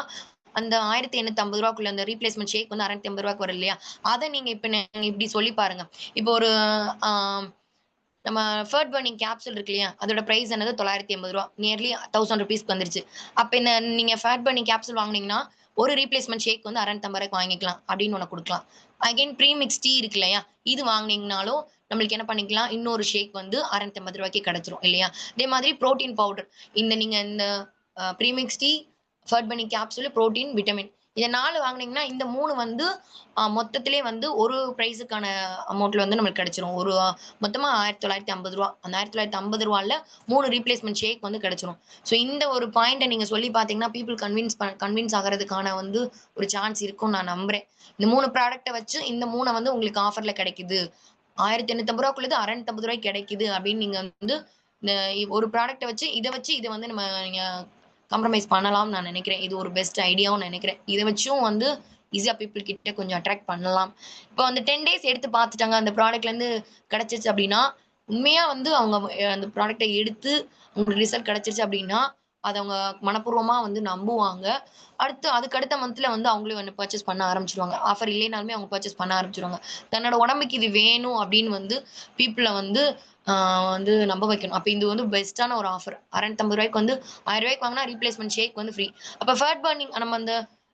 அந்த ரூ. 1850க்குள்ள அந்த ரீப்ளேஸ்மென்ட் ஷேக் வந்து ரூ. 650 வரும் இல்லையா? அத நீங்க இப்ப நீங்க இப்டி சொல்லி பாருங்க. இப்போ ஒரு ஆ நம்ம ஃபர்ட் பர்னிங் கேப்சூல் இருக்கு இல்லையா? அதோட பிரைஸ் என்னது ரூ. 980 நியர்லி ₹1000க்கு வந்துருச்சு. அப்ப இந்த நீங்க ஃபர்ட் பர்னிங் கேப்சூல் வாங்குனீங்கன்னா, ஒரு ரீப்ளேஸ்மென்ட் ஷேக் வந்து ரூ. 650 வாங்கிக்கலாம் அப்படின்னு ஒண்ணு குடுக்கலாம். அகைன் ப்ரீமிக்ஸ் டீ இருக்கு இல்லையா? இது வாங்குனீங்கனாலும் நம்மளுக்கு என்ன பண்ணிக்கலாம், இன்னொரு ஷேக் வந்து ரூ. 650க்கு கிடைச்சிரும் இல்லையா? அதே மாதிரி புரோட்டீன் பவுடர். நீங்க இந்த premix tea, fat burning capsule, protein, vitamin. இத 4 வாங்குனீங்கன்னா, இந்த 3 வந்து மொத்தத்திலே வந்து ஒரு பிரைஸுக்கான அமௌண்ட்ல வந்து நம்மளுக்கு கிடைச்சிரும். ஒரு மொத்தமா ரூ. 1950 அந்த ரூ. 1950ல 3 ரீப்ளேஸ்மென்ட் ஷேக் வந்து கிடைச்சிரும். ஸோ இந்த ஒரு பாயிண்ட்ட நீங்க சொல்லி பார்த்தீங்கன்னா, பீப்பிள் கன்வின்ஸ் ஆகுறதுக்கான வந்து ஒரு சான்ஸ் இருக்கும்னு நான் நம்புறேன். இந்த 3 ப்ராடக்ட்ட வச்சு இந்த 3 வந்து உங்களுக்கு ஆஃபர்ல கிடைக்குது. ரூ. 1850க்குள்ளது ரூ. 650 கிடைக்குது அப்படின்னு நீங்க வந்து இந்த ஒரு ப்ராடக்ட்ட வச்சு இத வந்து நீங்க காம்ப்ரமைஸ் பண்ணலாம்னு நான் நினைக்கிறேன். இது ஒரு பெஸ்ட் ஐடியாவும் நினைக்கிறேன். இத வச்சும் வந்து ஈஸியா பீப்பிள் கிட்ட கொஞ்சம் அட்ராக்ட் பண்ணலாம். இப்போ அந்த 10 டேஸ் எடுத்து பார்த்துட்டாங்க. அந்த ப்ராடக்ட்லேருந்து கிடைச்சிருச்சு அப்டின்னா, உண்மையா வந்து அவங்க அந்த ப்ராடக்ட்ட எடுத்து அவங்களுக்கு ரிசல்ட் கிடைச்சிருச்சு அப்டின்னா, அத அவங்க மனப்பூர்வமா வந்து நம்புவாங்க. அதுக்கு அடுத்த மந்த்ல வந்து அவங்களே வந்து பர்ச்சேஸ் பண்ண ஆரம்பிச்சுருவாங்க. ஆஃபர் இல்லைனாலுமே அவங்க பர்ச்சேஸ் பண்ண ஆரம்பிச்சுருவாங்க. தன்னோட உடம்புக்கு இது வேணும் அப்டின்னு வந்து பீப்பிள வந்து ஆ வந்து நம்ப வைக்கணும். அப்ப இது வந்து பெஸ்ட்டான ஒரு ஆஃபர். ரூ. 650க்கு வந்து ரூ. 1000 வாங்குனா ரீப்ளேஸ்மென்ட் ஷேக் வந்து ஃப்ரீ. அப்ப ஃபேட் பர்னிங் நம்ம அந்த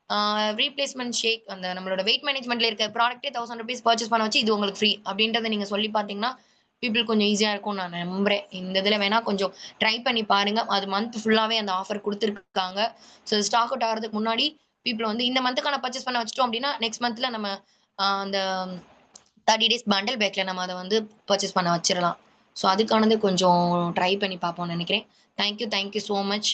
ஆ ரீப்ளேஸ்மென்ட் ஷேக் அந்த நம்மளோட வெயிட் மேனேஜ்மென்ட்ல இருக்க ப்ராடக்ட்டே ₹1000 பர்ச்சேஸ் பண்ண வச்சு, இது உங்களுக்கு ஃப்ரீ அப்டின்றத நீங்க சொல்லி பார்த்தீங்கன்னா, பீப்பிள் கொஞ்சம் ஈஸியா இருக்கும்னு நான் நம்புறேன். இந்த இதுல வேணா கொஞ்சம் ட்ரை பண்ணி பாருங்க. அது மந்த் ஃபுல்லாவே அந்த ஆஃபர் குடுத்துருக்காங்க. ஸோ ஸ்டாக் அவுட் ஆகுறதுக்கு முன்னாடி பீப்பிள் வந்து இந்த மந்த்துக்கான பர்ச்சேஸ் பண்ண வச்சுட்டோம் அப்டின்னா, நெக்ஸ்ட் மந்த்ல நம்ம அந்த 30 டேஸ் பண்டில் பேக்ல நம்ம அத வந்து பர்ச்சேஸ் பண்ண வச்சிரலாம். ஸோ அதுக்கானது கொஞ்சம் ட்ரை பண்ணி பார்ப்போம்னு நெனைக்கிறேன். Thank you so much.